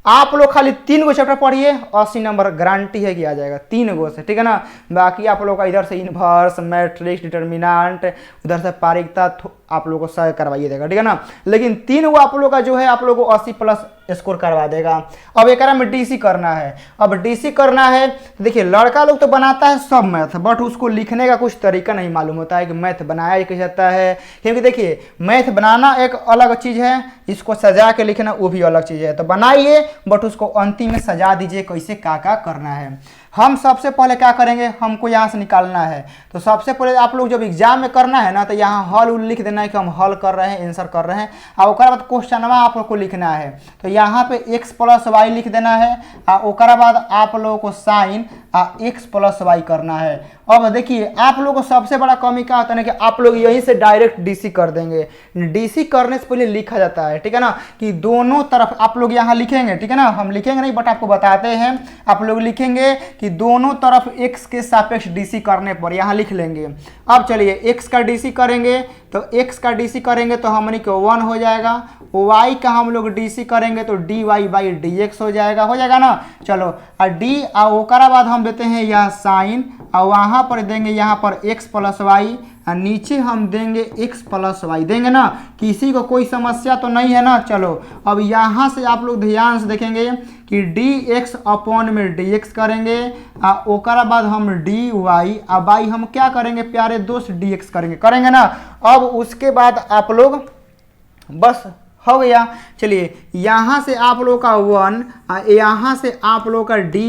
आप लोग खाली 3 गो चैप्टर पढ़िए, 80 नंबर गारंटी है कि आ जाएगा 3 गो से, ठीक है ना। बाकी आप लोग का इधर से इन्वर्स, मैट्रिक्स, डिटर्मिनेंट, उधर से पारिकता आप लोग को सह करवाइए देगा, ठीक है ना। लेकिन 3 गो आप लोग का जो है आप लोग को 80 प्लस स्कोर करवा देगा। अब एक में डीसी करना है। अब डीसी करना है, देखिए लड़का लोग तो बनाता है सब मैथ, बट उसको लिखने का कुछ तरीका नहीं मालूम होता है कि मैथ बनाया कैसे जाता है। क्योंकि देखिए मैथ बनाना एक अलग चीज़ है, इसको सजा के लिखना वो भी अलग चीज़ है। तो बनाइए बट उसको अंतिम में सजा दीजिए कैसे क्या करना है। हम सबसे पहले क्या करेंगे, हमको यहाँ से निकालना है। तो सबसे पहले आप लोग जब एग्जाम में करना है ना, तो यहाँ हल लिख देना है कि हम हल कर रहे हैं, आंसर कर रहे हैं। और उसके बाद क्वेश्चनवा आप लोग को लिखना है। तो यहाँ पे x प्लस वाई लिख देना है, और उसके बाद आप लोगों को साइन x प्लस वाई करना है। अब देखिए आप लोगों को सबसे बड़ा कमी क्या होता है ना कि आप लोग यहीं से डायरेक्ट डीसी कर देंगे। डीसी करने से पहले लिखा जाता है, ठीक है ना, कि दोनों तरफ आप लोग यहाँ लिखेंगे, ठीक है ना। हम लिखेंगे नहीं बट आपको बताते हैं। आप लोग लिखेंगे कि दोनों तरफ x के सापेक्ष डीसी करने पर यहाँ लिख लेंगे। अब चलिए x का डीसी करेंगे, तो x का डीसी करेंगे तो हमने को 1 हो जाएगा। y का हम लोग डीसी करेंगे तो dy बाई dx हो जाएगा ना। चलो और d और ओकरा बाद हम देते हैं यह साइन, और वहाँ पर देंगे यहाँ पर x प्लस वाई, और नीचे हम देंगे x प्लस वाई देंगे ना। किसी को कोई समस्या तो नहीं है ना। चलो अब यहाँ से आप लोग ध्यान से देखेंगे कि dx अपॉन में dx करेंगे, और ओकरा बाद हम dy और बाई हम क्या करेंगे प्यारे दोस्त, dx करेंगे ना। अब उसके बाद आप लोग बस हो गया। चलिए यहाँ से आप लोग का 1, यहाँ से आप लोग का dy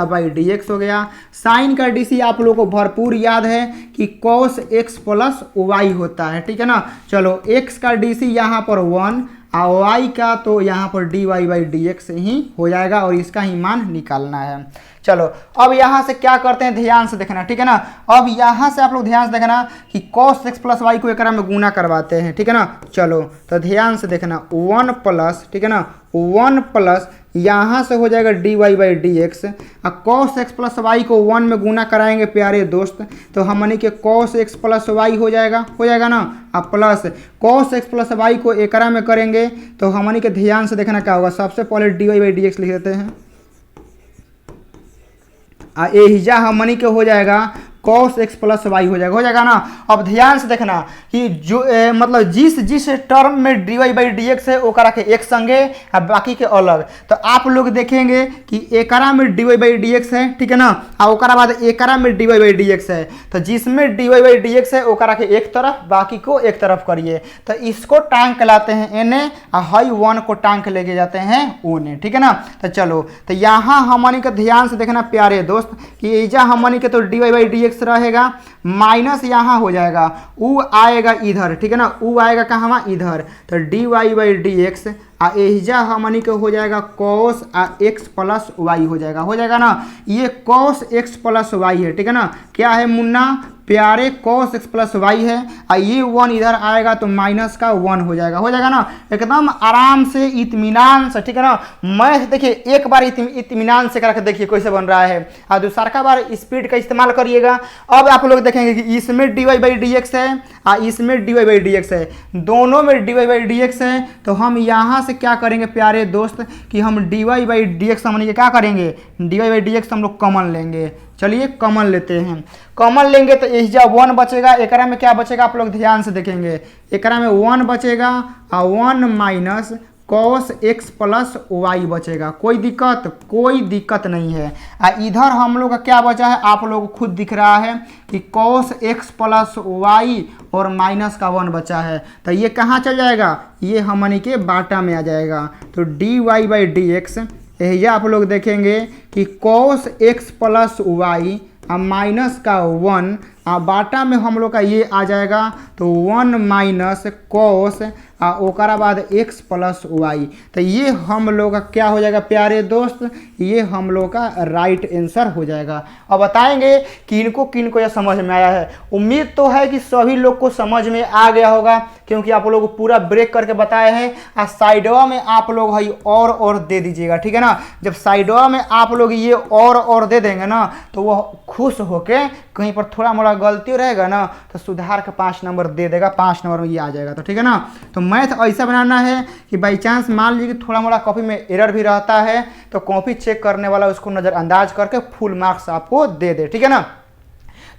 बाई dx हो गया। साइन का डीसी आप लोग को भरपूर याद है कि cos x प्लस वाई होता है, ठीक है ना। चलो x का डीसी यहाँ पर 1 और y का तो यहाँ पर dy बाई dx ही हो जाएगा, और इसका ही मान निकालना है। चलो अब यहाँ से क्या करते हैं, ध्यान से देखना, ठीक है ना। अब यहाँ से आप लोग ध्यान से देखना कि cos x प्लस वाई को एक में गुना करवाते हैं, ठीक है ना। चलो तो ध्यान से देखना 1 प्लस, ठीक है ना, 1 प्लस यहाँ से हो जाएगा dy बाई dx, और cos x प्लस वाई को 1 में गुना कराएंगे प्यारे दोस्त, तो हमने के cos x प्लस वाई हो जाएगा ना। अब plus cos x plus y को एकरा में करेंगे तो हमने के ध्यान से देखना क्या होगा। सबसे पहले dy बाई dx लिख देते हैं, एहिजा हमनी के हो जाएगा cos x प्लस वाई हो जाएगा ना। अब ध्यान से देखना कि जो मतलब जिस टर्म में dy बाई dx है ओकरा के एक संगे और बाकी के अलग। तो आप लोग देखेंगे कि एकरा में dy बाई dx है, ठीक है ना, और ओकरा बाद एकरा में dy बाई dx है। तो जिसमें dy बाई dx है ओकरा के एक तरफ, बाकी को एक तरफ करिए। तो इसको टांग के लाते हैं एने, और हाई 1 को टांग के लेके जाते हैं ओने, ठीक है ना। तो चलो तो यहाँ हमनी का ध्यान से देखना प्यारे दोस्त कि एजा हमनी के तो dy बाई dx रहेगा, माइनस यहाँ हो जाएगा, u आएगा इधर, ठीक है ना, u आएगा कहाँ इधर। तो dy बाई dx एहिजा हमनी के हो जाएगा cos x प्लस वाई हो जाएगा ना। ये cos x प्लस वाई है, ठीक है ना। क्या है मुन्ना प्यारे, cos x प्लस वाई है, और ये 1 इधर आएगा तो माइनस का 1 हो जाएगा ना। एकदम आराम से इत्मीनान से, ठीक है ना। मैथ देखिए एक बार इत्मीनान से करके देखिए कैसे बन रहा है, और दूसरा बार स्पीड का इस्तेमाल करिएगा। अब आप लोग देखेंगे कि इसमें dy बाई dx है और इसमें dy बाई dx है, दोनों में dy बाई dx है। तो हम यहाँ से क्या करेंगे प्यारे दोस्त कि हम dy बाई dx हमने के क्या करेंगे, dy बाई dx हम लोग कॉमन लेंगे। चलिए कॉमन लेते हैं, कॉमन लेंगे तो एहिजा 1 बचेगा। एकरा में क्या बचेगा आप लोग ध्यान से देखेंगे, एकरा में 1 बचेगा और 1 minus cos x plus y बचेगा। कोई दिक्कत नहीं है। इधर हम लोग का क्या बचा है आप लोग को खुद दिख रहा है कि cos x प्लस वाई और माइनस का 1 बचा है। तो ये कहाँ चल जाएगा, ये हमनी के बाटा में आ जाएगा। तो dy बाई dx यही आप लोग देखेंगे कि cos x plus y minus का 1 बाटा में हम लोग का ये आ जाएगा, तो 1 माइनस cos ओकरा बाद x प्लस वाई। तो ये हम लोग का क्या हो जाएगा प्यारे दोस्त, ये हम लोग का राइट आंसर हो जाएगा। अब बताएंगे किनको यह समझ में आया है। उम्मीद तो है कि सभी लोग को समझ में आ गया होगा, क्योंकि आप लोग पूरा ब्रेक करके बताए हैं। और साइडवा में आप लोग भाई और दे दीजिएगा, ठीक है ना। जब साइडवा में आप लोग ये और दे देंगे ना, तो वो खुश होके कहीं पर थोड़ा मोड़ा गलती रहेगा ना तो सुधार का 5 नंबर दे देगा, 5 नंबर में ये आ जाएगा। तो ठीक है ना। तो मैथ ऐसा बनाना है कि बाई चांस मान लीजिए कि थोड़ा मोड़ा कॉपी में एरर भी रहता है तो कॉपी चेक करने वाला उसको नज़रअंदाज करके फुल मार्क्स आपको दे दे। ठीक है ना।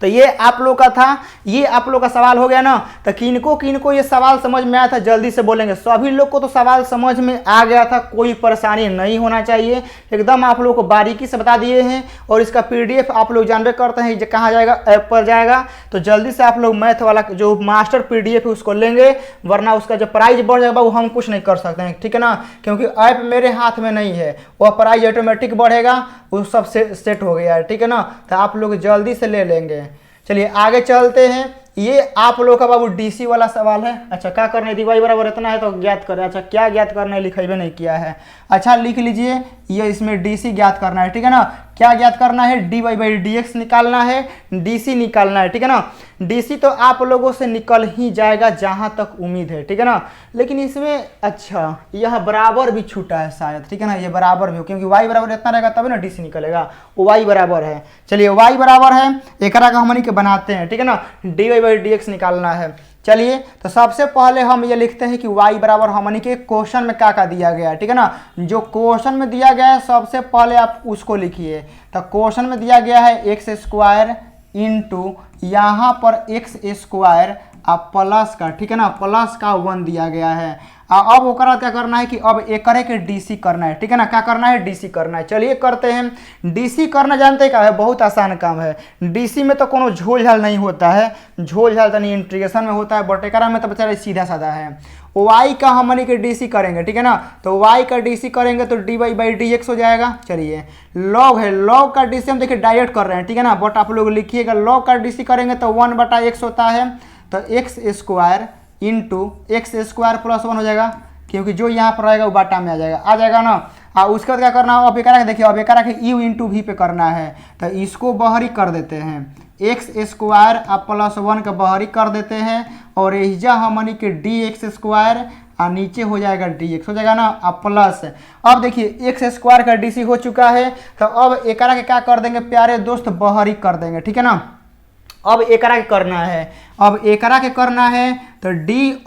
तो ये आप लोग का था, ये आप लोग का सवाल हो गया ना। तो किनको किनको ये सवाल समझ में आया था जल्दी से बोलेंगे। सभी लोग को तो सवाल समझ में आ गया था, कोई परेशानी नहीं होना चाहिए, एकदम आप लोग को बारीकी से बता दिए हैं। और इसका PDF आप लोग जानबे करते हैं कहाँ जाएगा, ऐप पर जाएगा। तो जल्दी से आप लोग मैथ वाला जो मास्टर PDF है उसको लेंगे, वरना उसका जो प्राइस बढ़ जाएगा वो हम कुछ नहीं कर सकते हैं। ठीक है ना, क्योंकि ऐप मेरे हाथ में नहीं है, वह प्राइस ऑटोमेटिक बढ़ेगा, वो सब सेट हो गया है। ठीक है ना। तो आप लोग जल्दी से ले लेंगे। चलिए आगे चलते हैं। ये आप लोग का बाबू DC वाला सवाल है। अच्छा क्या करना है, dy बराबर इतना है तो ज्ञात करें। अच्छा क्या ज्ञात करना है, लिखेबे नहीं किया है। अच्छा लिख लीजिए, ये इसमें DC ज्ञात करना है। ठीक है ना। क्या ज्ञात करना है, dy/dx निकालना है, DC निकालना है। ठीक है ना। DC तो आप लोगों से निकल ही जाएगा जहां तक उम्मीद है। ठीक है ना। लेकिन इसमें अच्छा यह बराबर भी छूटा है शायद। ठीक है ना, ये बराबर भी हो, क्योंकि y बराबर इतना रहेगा तभी ना DC निकलेगा। वो y बराबर है। चलिए y बराबर है, एकरा का हमनी के बनाते हैं। ठीक है ना। dy/dx निकालना है। चलिए तो सबसे पहले हम ये लिखते हैं कि y बराबर हमनी के क्वेश्चन में क्या दिया गया है। ठीक है ना। जो क्वेश्चन में दिया गया है सबसे पहले आप उसको लिखिए। तो क्वेश्चन में दिया गया है x² इंटू यहाँ पर x² अब प्लस का, ठीक है ना, प्लस का 1 दिया गया है। अब ओकरा क्या करना है कि अब एकरे के DC करना है। ठीक है ना। क्या करना है, DC करना है। चलिए करते हैं। DC करना जानते क्या है, बहुत आसान काम है। DC में तो कोनो झोल झाल नहीं होता है, झोल झाल तो नहीं इंटीग्रेशन में होता है, बट एकरा में तो बेचारा सीधा साधा है। y का हमनी के DC करेंगे। ठीक है ना। तो y का DC करेंगे तो dy/dx हो जाएगा। चलिए log है, log का DC हम देखिए डायरेक्ट कर रहे हैं। ठीक है ना, बट आप लोग लिखिएगा log का DC करेंगे तो 1/x होता है, तो x² इंटू x² + 1 हो जाएगा, क्योंकि जो यहाँ पर रहेगा वो बाटा में आ जाएगा ना। उसके बाद क्या करना है, अब एकरा के देखिए, अब एकरा के u इंटू v पे करना है। तो इसको बहरी कर देते हैं, x² अब +1 का बहरी कर देते हैं, और एहिजा हमनी के dx² और नीचे हो जाएगा dx हो जाएगा ना, अब प्लस। अब देखिए x² का DC हो चुका है। तो अब एकरा के क्या कर देंगे प्यारे दोस्त, बहरी कर देंगे। ठीक है ना। अब एकरा के करना है, अब एकरा के करना है तो d√x²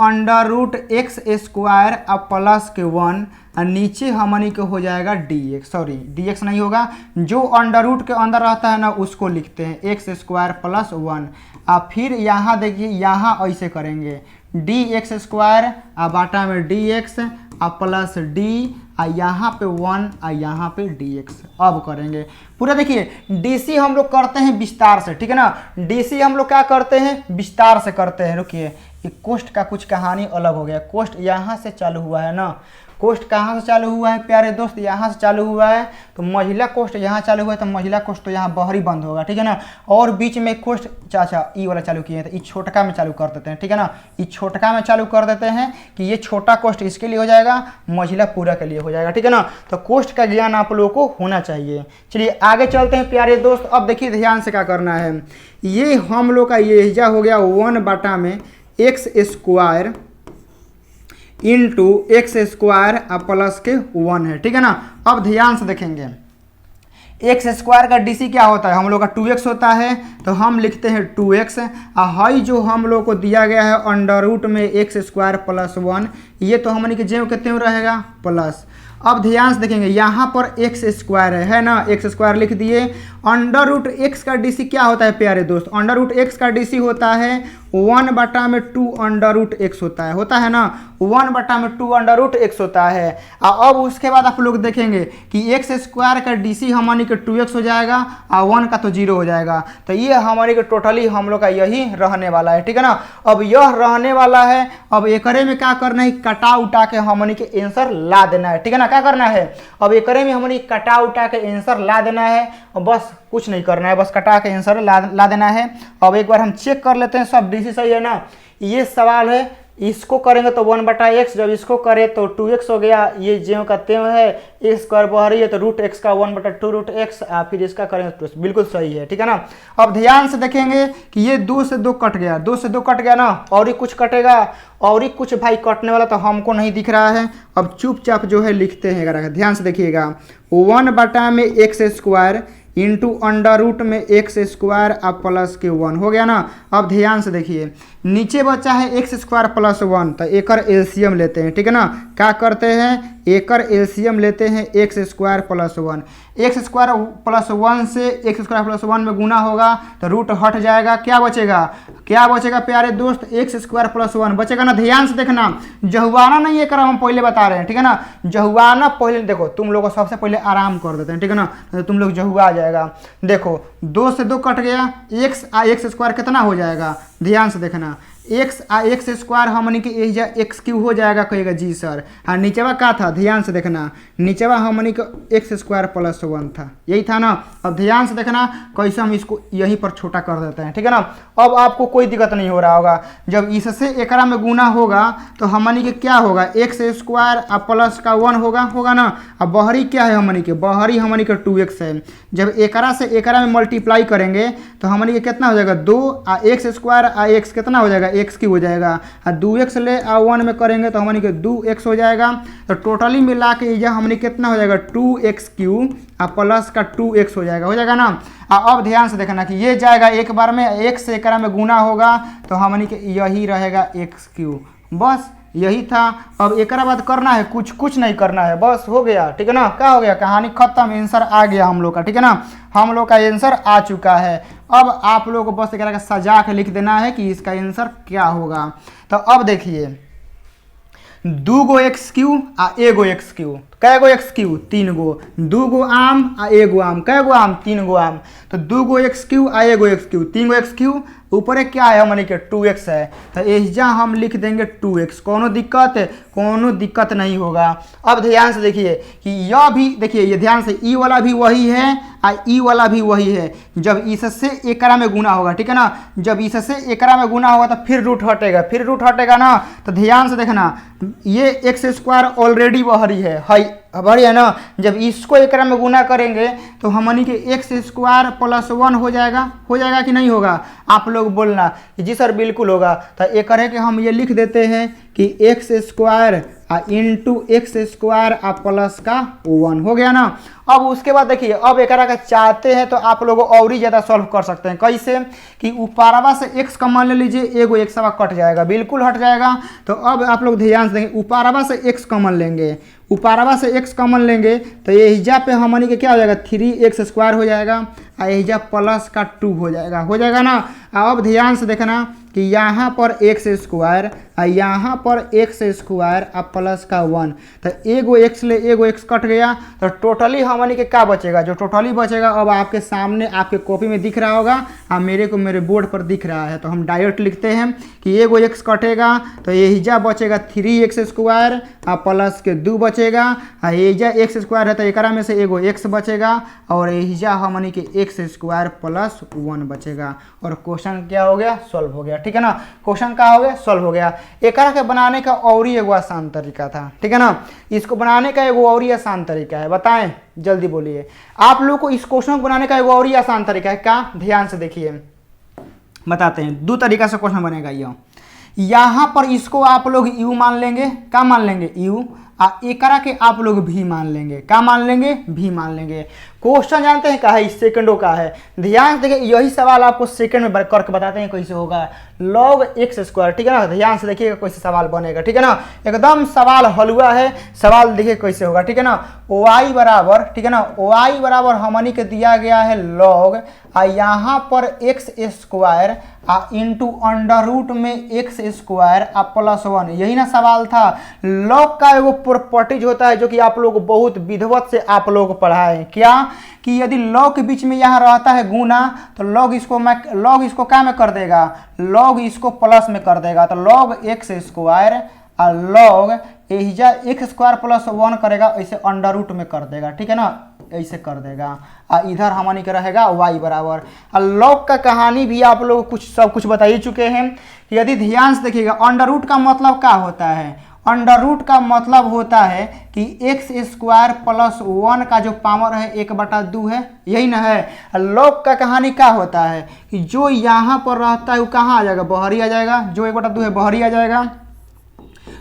अब प्लस के 1 और नीचे हमनी के हो जाएगा dx, सॉरी dx नहीं होगा, जो अंडर रूट के अंदर रहता है ना उसको लिखते हैं x² + 1। अब फिर यहाँ देखिए, यहाँ ऐसे करेंगे dx² और बाटा में dx और प्लस d और यहाँ पे 1 और यहाँ पे dx। अब करेंगे पूरा। देखिए DC हम लोग करते हैं विस्तार से। ठीक है ना। DC हम लोग क्या करते हैं, विस्तार से करते हैं। रुकिए, ये कोष्ठ का कुछ कहानी अलग हो गया। कोष्ठ यहाँ से चालू हुआ है ना, कोष्ठ कहाँ से चालू हुआ है प्यारे दोस्त, यहाँ से चालू हुआ है। तो महिला कोष्ठ यहाँ चालू हुआ है, तो महिला कोष्ठ तो यहाँ बहरी बंद होगा। ठीक है ना। और बीच में कोष्ठ चाचा ई वाला चालू किए हैं, तो ई छोटका में चालू कर देते हैं। ठीक है ना। ई छोटका में चालू कर देते हैं कि ये छोटा कोष्ठ इसके लिए हो जाएगा, महिला पूरा के लिए हो जाएगा। ठीक है ना। तो कोष्ठ का ज्ञान आप लोगों को होना चाहिए। चलिए आगे चलते हैं प्यारे दोस्त। अब देखिए ध्यान से क्या करना है, ये हम लोग का ये हिजा हो गया 1/में x² इंटू x² अब प्लस के 1 है। ठीक है ना। अब ध्यान से देखेंगे, x² का DC क्या होता है, हम लोग का 2x होता है, तो हम लिखते हैं 2x। हाई जो हम लोग को दिया गया है अंडर रूट में x² + 1, ये तो हमने के ज्यों के त्यों रहेगा प्लस। अब ध्यान से देखेंगे, यहाँ पर x² है ना, x² लिख दिए। अंडर रूट x का DC क्या होता है प्यारे दोस्त, अंडर रूट x का DC होता है 1/2 अंडर रूट x होता है ना, 1/2 अंडर रूट x होता है। अब उसके बाद आप लोग देखेंगे कि x² का DC हमारी के 2x हो जाएगा और 1 का तो 0 हो जाएगा। तो ये हमारी के टोटली हम लोग का यही रहने वाला है। ठीक है ना। अब यह रहने वाला है। अब एकरे में क्या करना है, कटा उठा के हमनी के आंसर ला देना है। ठीक है ना। क्या करना है, अब एकरे में हमनी कटा उठा के आंसर ला देना है, और बस कुछ नहीं करना है, बस कटा के आंसर ला देना है। अब एक बार हम चेक कर लेते हैं सब DC सही है ना। ये सवाल है, इसको करेंगे तो 1/x, जब इसको करें तो 2x हो गया, ये ज्यों का त्यों है, x² बहरी है तो √x का 1/2 √x, फिर इसका करेंगे तो बिल्कुल सही है। ठीक है ना। अब ध्यान से देखेंगे कि ये 2 से 2 कट गया, 2 से 2 कट गया ना, और ही कुछ कटेगा, और ही कुछ भाई कटने वाला तो हमको नहीं दिख रहा है। अब चुपचाप जो है लिखते हैं, ध्यान से देखिएगा 1/में x² इंटू अंडर रूट में एक्स स्क्वायर अब प्लस के 1 हो गया ना। अब ध्यान से देखिए, नीचे बचा है एक्स स्क्वायर प्लस 1, तो एकर एलसीएम लेते हैं, ठीक है ना। क्या करते हैं, एकर एलसीएम लेते हैं x square plus 1। X square plus 1 से एक्स स्क्वायर प्लस 1 में गुना होगा तो रूट हट जाएगा, क्या बचेगा, क्या बचेगा प्यारे दोस्त, एक्स स्क्वायर प्लस 1 बचेगा ना। ध्यान से देखना, जहुआना नहीं है, हम पहले बता रहे हैं, ठीक है ना। जहुआना पहले देखो, तुम लोगों को सबसे पहले आराम कर देते हैं, ठीक है ना, तो तुम लोग जहुआ आ जाएगा। देखो 2 से 2 कट गया, एक्स आ एक्स स्क्वायर कितना हो जाएगा, ध्यान से देखना, एक्स आ एक्स स्क्वायर हमनी के एजा एक्स क्यू हो जाएगा, कहेगा जी सर। हाँ नीचेवा क्या था, ध्यान से देखना, नीचेवा हमनी का एक्स स्क्वायर प्लस 1 था, यही था ना। अब ध्यान से देखना कैसे हम इसको यहीं पर छोटा कर देते हैं, ठीक है ना। अब आपको कोई दिक्कत नहीं हो रहा होगा, जब इससे एकरा में गुना होगा तो हमनी के क्या होगा, एक्स स्क्वायर अब प्लस का 1 होगा ना। अब बहरी क्या है हमनी के, बहरी हमनी के 2x है। जब एकरा से एकरा में मल्टीप्लाई करेंगे तो हमनी के कितना हो जाएगा, 2 आ एक्स स्क्वायर आ एक्स कितना हो जाएगा, एक्स की हो जाएगा। 2x ले आ 1 में करेंगे तो हमनी के 2x हो जाएगा। तो टोटली मिला के ये हमनी कितना हो जाएगा, 2x³ आ प्लस का 2x हो जाएगा ना। अब ध्यान से देखना कि ये जाएगा एक बार में, एक से एकरा में गुना होगा तो हमनी के यही रहेगा x³, बस यही था। अब एक बाद करना है कुछ नहीं करना है, बस हो गया, ठीक है ना। क्या हो गया, कहानी खत्म, आंसर आ गया हम लोग का, ठीक है ना। हम लोग का आंसर आ चुका है। अब आप लोग को बस एक सजा के लिख देना है कि इसका आंसर क्या होगा। तो अब देखिए, 2 गो x³ आ एगो x³, कै गो x³ 3 गो, 2 गो आम आ एगो आम, कै गो आम 3 गो आम, तो 2 गो x³ आ एगो x³, 3 गो x³ ऊपर क्या है हमने के 2x है, तो एजा हम लिख देंगे 2x, कोनो दिक्कत नहीं होगा। अब ध्यान से देखिए कि यह भी देखिए, ये ध्यान से ई वाला भी वही है और ई वाला भी वही है। जब इससे एकरा में गुना होगा, ठीक है ना, जब इससे एकरा में गुना होगा तो फिर रूट हटेगा ना। तो ध्यान से देखना, ये एक्स स्क्वायर ऑलरेडी बहरी है बड़ी है ना। जब इसको एकरा में गुना करेंगे तो हमनी के एक्स स्क्वायर प्लस 1 हो जाएगा कि नहीं होगा, आप लोग बोलना कि जी सर बिल्कुल होगा। तो एक है कि हम ये लिख देते हैं कि x square into x square plus का 1 हो गया ना। अब उसके बाद देखिए, अब एक चाहते हैं तो आप लोग और ही ज़्यादा सॉल्व कर सकते हैं। कैसे कि ऊपरवा से x कॉमन ले लीजिए, एगो एक्सवा कट जाएगा, बिल्कुल हट जाएगा। तो अब आप लोग ध्यान से देंगे, ऊपरवा से x कॉमन लेंगे, ऊपरवा से x कॉमन लेंगे तो एहिजा पे हमनी के क्या हो जाएगा, 3x² हो जाएगा, एहिजा प्लस का 2 हो जाएगा ना। अब ध्यान से देखना कि यहाँ पर एक्स स्क्वायर और यहाँ पर एक्स स्क्वायर अब प्लस का 1, तो एगो एक्स ले एगो एक्स कट गया, तो टोटली हमनी के क्या बचेगा, जो टोटली बचेगा अब आपके सामने आपके कॉपी में दिख रहा होगा और मेरे बोर्ड पर दिख रहा है। तो हम डायरेक्ट लिखते हैं कि एगो एक्स कटेगा तो एहिजा बचेगा 3x² और प्लस के 2 बचेगा, और एहिजा एक्स स्क्वायर है तो एकरा में से एगो एक्स बचेगा और एहिजा हमनी के x² प्लस 1 बचेगा। और क्वेश्चन क्या हो गया, सॉल्व हो गया, ठीक है ना। क्वेश्चन क्या हो गया, सॉल्व हो गया। एकरा के बनाने का और ही एगो आसान तरीका था, ठीक है ना। इसको बनाने का एगो और ही आसान तरीका है, बताएं जल्दी बोलिए। आप लोग को इस क्वेश्चन को बनाने का एगो और ही आसान तरीका है, क्या, ध्यान से देखिए बताते हैं। 2 तरीका से क्वेश्चन बनेगा। यहाँ पर इसको आप लोग u मान लेंगे, क्या मान लेंगे, u, एकरा के आप लोग भी मान लेंगे, क्या मान लेंगे, भी मान लेंगे। क्वेश्चन जानते हैं क्या है, सेकंडों का है। ध्यान से देखिए, यही सवाल आपको सेकंड में करके बताते हैं कैसे होगा, log x², ठीक है ना। ध्यान से देखिएगा कैसे सवाल बनेगा, ठीक है ना। एकदम सवाल हलवा है, सवाल देखिए कैसे होगा, ठीक है ना। y बराबर, ठीक है ना, y बराबर हमनी के दिया गया है log, यहाँ पर x² इंटू अंडर रूट में x² प्लस 1, यही ना सवाल था। log का एगो प्रॉपर्टीज होता है जो कि आप लोग बहुत विधिवत से आप लोग पढ़ाए, क्या कि यदि log के बीच में यहाँ रहता है गुना तो log इसको क्या में कर देगा, log इसको प्लस में कर देगा। तो log x² और log एहिजा x² प्लस 1 करेगा, ऐसे अंडर रूट में कर देगा, ठीक है ना, ऐसे कर देगा। इधर हमनी के रहेगा y बराबर। log का कहानी भी आप लोग सब कुछ बता ही चुके हैं। यदि ध्यान से देखिएगा, अंडर रूट का मतलब क्या होता है, अंडर रूट का मतलब होता है कि x² प्लस 1 का जो पावर है 1/2 है, यही ना है। log का कहानी क्या होता है कि जो यहाँ पर रहता है वो कहाँ आ जाएगा, बहरी आ जाएगा, जो 1/2 है बहरी आ जाएगा।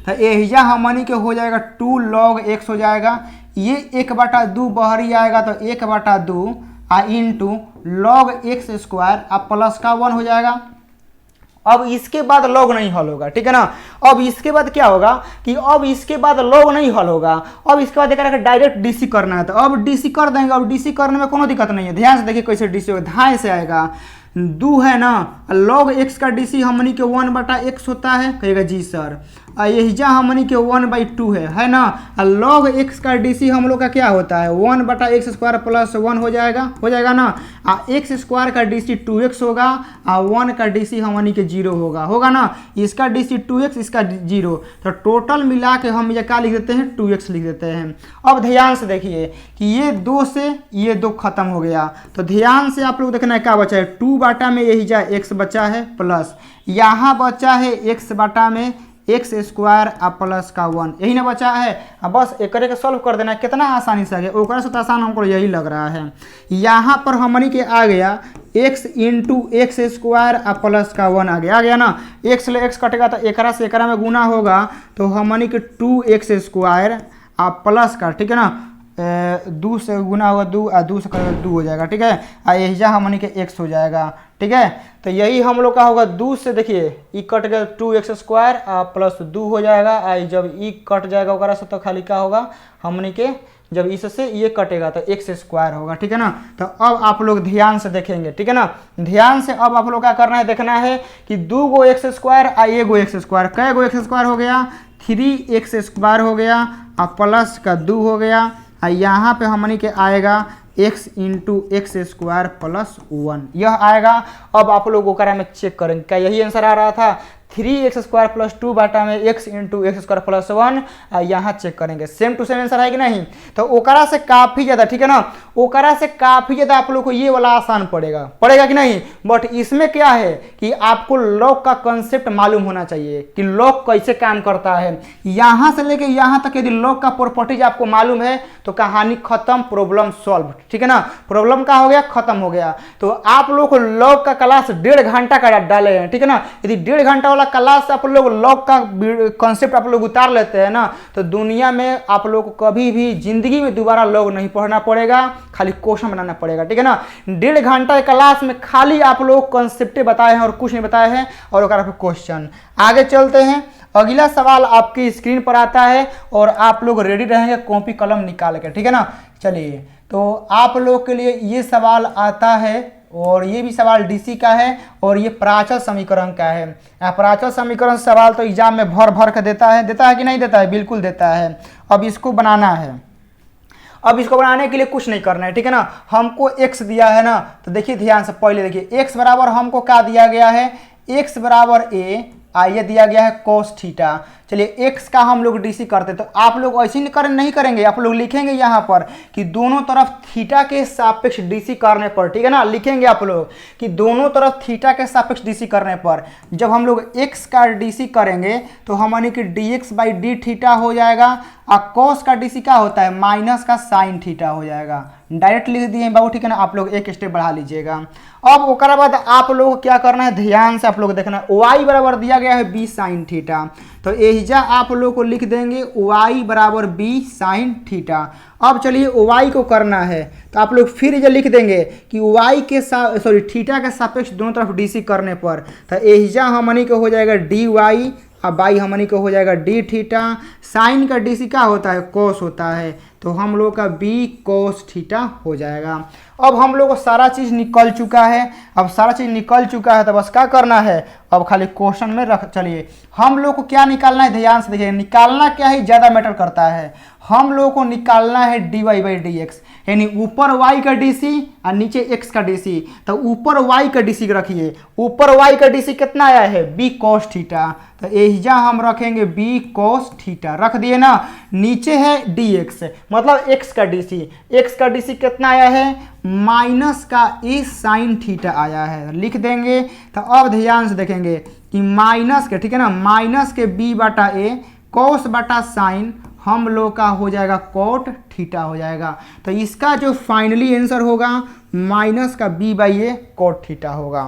तो एहिजा हमनी के हो जाएगा 2 log x हो जाएगा, ये 1/2 बहरी आएगा तो 1/2 into log x square plus का 1 हो जाएगा। अब इसके बाद लॉग नहीं हल होगा, ठीक है ना। अब इसके बाद क्या होगा कि अब इसके बाद लॉग नहीं हल होगा, अब इसके बाद देखा डायरेक्ट डीसी करना है, तो अब डीसी कर देंगे। अब डीसी करने में कोनो दिक्कत नहीं है, ध्यान से देखिए कैसे डीसी होगा, धाए से आएगा। 2 है ना, लॉग एक्स का डीसी हमनी के 1/x होता है, कहेगा जी सर। यही हमनी के 1/2 है ना। लॉग एक्स का डीसी हम लोग का क्या होता है 1/x² प्लस 1 हो जाएगा ना। एक्स स्क्वायर का डीसी 2x होगा, 1 का डीसी हमनी के 0 होगा ना। इसका डीसी 2x, इसका 0, तो टोटल मिला के हम ये क्या लिख देते हैं 2x लिख देते हैं। अब ध्यान से देखिए कि ये 2 से ये 2 खत्म हो गया, तो ध्यान से आप लोग देखना है क्या बचा है 2 बाटा में यही x बचा है, प्लस यहाँ बचा है x बाटा में एक्स स्क्वायर प्लस का 1, यही ना बचा है। अब बस एक के सॉल्व कर देना है, कितना आसानी से आ गया, ओकरा से तो आसान हमको यही लग रहा है। यहाँ पर हमनी के आ गया x into x square plus का 1 आ गया ना। x ले x कटेगा तो एकरा से एकरा में गुना होगा, तो हमनी के 2x स्क्वायर प्लस का, ठीक है ना, 2 से गुना होगा 2, 2 से करेगा 2 हो जाएगा, ठीक है। यही हमनी के x हो जाएगा, ठीक है। तो यही हम लोग का होगा 2 से, देखिए ई कट गया 2x स्क्वायर प्लस 2 हो जाएगा। जब ई कट जाएगा ओकरा से तो खाली क्या होगा हमनी के, जब इससे ये कटेगा तो x स्क्वायर होगा, ठीक है ना। तो अब आप लोग ध्यान से देखेंगे, ठीक है ना, ध्यान से। अब आप लोग क्या करना है, देखना है कि 2 गो x स्क्वायर एगो x स्क्वायर, कै गो x स्क्वायर हो गया 3x स्क्वायर हो गया प्लस का 2 हो गया। यहाँ पे हमनी के आएगा x into x square plus 1, यह आएगा। अब आप लोग ओकरा में चेक करेंगे क्या यही आंसर आ रहा था 3x स्क्वायर प्लस 2 बाटा में x into x square plus 1, यहाँ चेक करेंगे सेम टू सेम आंसर है कि नहीं। तो ओकरा से काफ़ी ज़्यादा, ठीक है ना, ओकरा से काफ़ी ज़्यादा आप लोग को ये वाला आसान पड़ेगा कि नहीं। बट इसमें क्या है कि आपको लॉग का कंसेप्ट मालूम होना चाहिए कि लॉग कैसे काम करता है। यहाँ से लेके यहाँ तक यदि लॉग का प्रॉपर्टीज आपको मालूम है तो कहानी खत्म, प्रॉब्लम सॉल्व, ठीक है ना। प्रॉब्लम का हो गया, खत्म हो गया। तो आप लोग को लॉग का क्लास 1.5 घंटा का डाले हैं, ठीक है ना। यदि 1.5 घंटा वाला क्लास आप लोग लॉग का कॉन्सेप्ट आप लोग उतार लेते हैं ना, तो दुनिया में आप लोग को कभी भी जिंदगी में दोबारा लॉग नहीं पढ़ना पड़ेगा, खाली क्वेश्चन बनाना पड़ेगा, ठीक है ना। 1.5 घंटा क्लास में खाली आप लोग कॉन्सेप्ट बताए हैं और कुछ नहीं बताए हैं, और क्वेश्चन। आगे चलते हैं, अगला सवाल आपकी स्क्रीन पर आता है और आप लोग रेडी रहेंगे कॉपी कलम निकाल के, ठीक है ना। चलिए, तो आप लोग के लिए ये सवाल आता है, और ये भी सवाल डीसी का है, और ये प्राचल समीकरण का है। प्राचल समीकरण सवाल तो एग्जाम में भर के देता है कि नहीं देता है, बिल्कुल देता है। अब इसको बनाना है, अब इसको बनाने के लिए कुछ नहीं करना है, ठीक है ना। हमको x दिया है ना, तो देखिए ध्यान से, पहले देखिए x बराबर हमको क्या दिया गया है, x बराबर a, ये दिया गया है cos थीटा। चलिए x का हम लोग डीसी करते, तो आप लोग ऐसे नहीं करेंगे, आप लोग लिखेंगे यहाँ पर कि दोनों तरफ थीटा के सापेक्ष डीसी करने पर, ठीक है ना, लिखेंगे आप लोग कि दोनों तरफ थीटा के सापेक्ष डीसी करने पर जब हम लोग x का डीसी करेंगे तो हमारे कि dx बाई डी थीटा हो जाएगा, और cos का डीसी क्या होता है माइनस का साइन थीटा हो जाएगा। डायरेक्ट लिख दिए बाबू, ठीक है ना। आप लोग एक स्टेप बढ़ा लीजिएगा। अब ओकरा बाद आप लोग को क्या करना है, ध्यान से आप लोग देखना है, y बराबर दिया गया है b साइन थीटा, तो एहिजा आप लोग को लिख देंगे y बराबर b साइन थीटा। अब चलिए y को करना है, तो आप लोग फिर ये लिख देंगे कि y के थीटा के सापेक्ष दोनों तरफ डीसी करने पर, तो एहिजा हमनी को हो जाएगा dy, अब बाई हमनी को हो जाएगा डी थीटा। साइन का डीसी क्या होता है कोस होता है, तो हम लोग का बी कोस थीटा हो जाएगा। अब हम लोग को सारा चीज़ निकल चुका है, अब सारा चीज़ निकल चुका है तो बस क्या करना है, अब खाली क्वेश्चन में रख। चलिए हम लोग को क्या निकालना है, ध्यान से देखिए, निकालना क्या ही ज़्यादा मैटर करता है। हम लोग को निकालना है d y by d x, यानी ऊपर y का डीसी और नीचे x का डीसी। तो ऊपर y का डीसी रखिए, ऊपर y का डीसी कितना आया है b cos थीटा, तो एहिजा हम रखेंगे b cos थीटा, रख दिए ना। नीचे है dx मतलब x का डीसी कितना आया है माइनस का a साइन थीटा आया है, लिख देंगे। तो अब ध्यान से देखेंगे कि माइनस के, ठीक है ना, माइनस के b बटा a cos बटा साइन हम लोग का हो जाएगा कोट थीटा हो जाएगा। तो इसका जो फाइनली आंसर होगा माइनस का b by A cot theta होगा।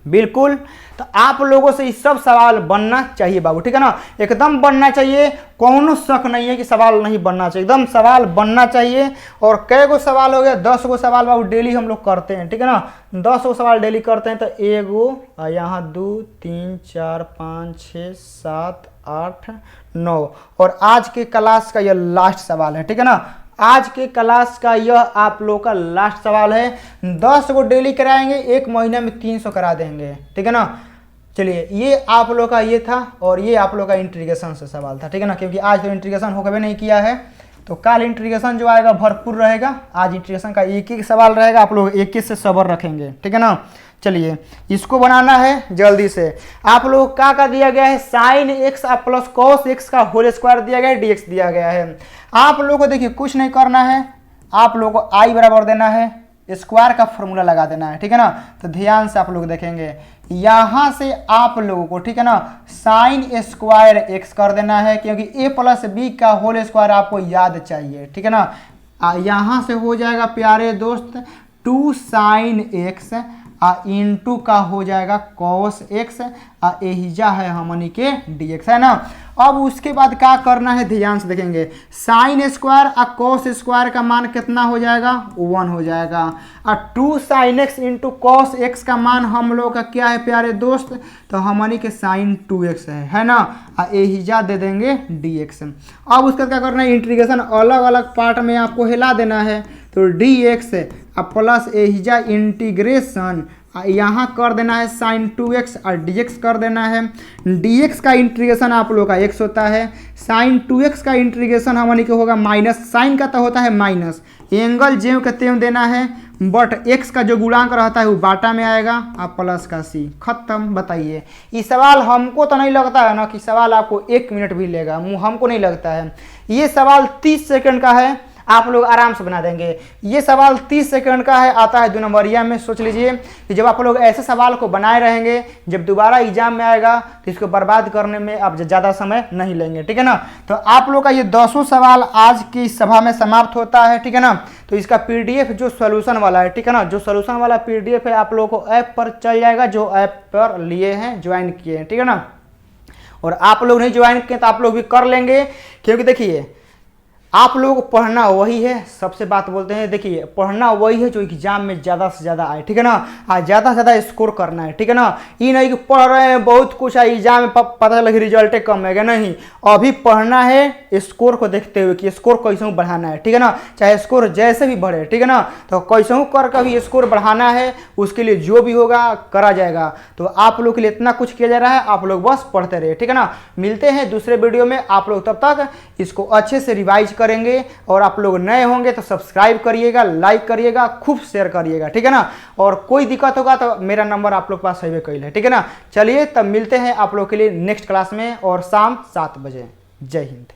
बिल्कुल। तो आप लोगों से ये सब सवाल बनना चाहिए बाबू, ठीक है ना, एकदम बनना चाहिए, कौनो शक नहीं है कि सवाल नहीं बनना चाहिए, एकदम सवाल बनना चाहिए। और कै गो सवाल हो गया, 10 गो सवाल बाबू डेली हम लोग करते हैं, ठीक है ना, 10 गो सवाल डेली करते हैं। तो एगो यहाँ 2 3 4 5 6 7 8 9 और आज के क्लास का यह लास्ट सवाल है, ठीक है ना, आज के क्लास का यह आप लोग का लास्ट सवाल है। 10 को डेली कराएंगे, एक महीने में 300 करा देंगे, ठीक है ना। चलिए ये आप लोग का ये था और ये आप लोग का इंट्रीगेशन से सवाल था, ठीक है ना, क्योंकि आज तो इंट्रीगेशन हो कभी नहीं किया है, तो कल इंट्रीगेशन जो आएगा भरपूर रहेगा। आज इंट्रीगेशन का एक ही सवाल रहेगा, आप लोग एक से सबर रखेंगे, ठीक है ना। चलिए इसको बनाना है जल्दी से। आप लोग का दिया गया है sine x plus cos x का होल स्क्वायर दिया गया है, डीएक्स दिया गया है। आप लोगों को देखिए कुछ नहीं करना है, आप लोगों को आई बराबर देना है, स्क्वायर का फॉर्मूला लगा देना है, ठीक है ना। तो ध्यान से आप लोग देखेंगे, यहां से आप लोगों को, ठीक है ना, साइन स्क्वायर एक्स कर देना है, क्योंकि ए प्लस बी का होल स्क्वायर आपको याद चाहिए, ठीक है ना। यहां से हो जाएगा प्यारे दोस्त 2 साइन एक्स इंटू का हो जाएगा कॉस एक्स एहिजा है हमनी के डीएक्स, है ना। अब उसके बाद क्या करना है, ध्यान से देखेंगे, साइन स्क्वायर और कॉस स्क्वायर का मान कितना हो जाएगा, 1 हो जाएगा। और 2 sine x into cos x का मान हम लोग का क्या है प्यारे दोस्त, तो हमनी के साइन 2x है ना, और एहिजा दे देंगे dx। अब उसका क्या करना है, इंटीग्रेशन अलग अलग पार्ट में आपको हिला देना है, तो dx प्लस एहिजा इंटीग्रेशन यहाँ कर देना है साइन 2x और dx कर देना है। dx का इंटीग्रेशन आप लोग का x होता है, साइन 2x का इंटीग्रेशन हमारे को होगा माइनस, साइन का तो होता है माइनस, एंगल जेव के तेव देना है, बट x का जो गुणांक रहता है वो बाटा में आएगा, आप प्लस का c, खत्म। बताइए ये सवाल हमको तो नहीं लगता है ना कि सवाल आपको 1 मिनट भी लेगा, हमको नहीं लगता है। ये सवाल 30 सेकंड का है, आप लोग आराम से बना देंगे। ये सवाल 30 सेकंड का है, आता है 2 नंबरिया में। सोच लीजिए कि जब आप लोग ऐसे सवाल को बनाए रहेंगे, जब दोबारा एग्जाम में आएगा तो इसको बर्बाद करने में आप ज़्यादा समय नहीं लेंगे, ठीक है ना। तो आप लोग का ये 10 सवाल आज की सभा में समाप्त होता है, ठीक है ना। तो इसका पीडीएफ जो सोल्यूशन वाला है, ठीक है ना, जो सोल्यूशन वाला पीडीएफ है आप लोगों को ऐप पर चल जाएगा, जो ऐप पर लिए हैं, ज्वाइन किए हैं, ठीक है ना। और आप लोग नहीं ज्वाइन किए तो आप लोग भी कर लेंगे, क्योंकि देखिए आप लोगों को पढ़ना वही है, सबसे बात बोलते हैं, देखिए पढ़ना वही है जो एग्जाम में ज़्यादा से ज़्यादा आए, ठीक है ना। ज़्यादा से ज़्यादा स्कोर करना है, ठीक है ना। ये नहीं कि पढ़ रहे हैं बहुत कुछ है, एग्जाम में पता लगे रिजल्ट कम है, नहीं, अभी पढ़ना है स्कोर को देखते हुए कि स्कोर कैसे बढ़ाना है, ठीक है ना। चाहे स्कोर जैसे भी बढ़े, ठीक है ना, तो कैसे कर कभी स्कोर बढ़ाना है, उसके लिए जो भी होगा करा जाएगा। तो आप लोग के लिए इतना कुछ किया जा रहा है, आप लोग बस पढ़ते रहे, ठीक है ना। मिलते हैं दूसरे वीडियो में, आप लोग तब तक इसको अच्छे से रिवाइज करेंगे। और आप लोग नए होंगे तो सब्सक्राइब करिएगा, लाइक करिएगा, खूब शेयर करिएगा, ठीक है ना। और कोई दिक्कत होगा तो मेरा नंबर आप लोग पास है कैल है, ठीक है ना। चलिए तब मिलते हैं आप लोग के लिए नेक्स्ट क्लास में, और शाम 7 बजे। जय हिंद।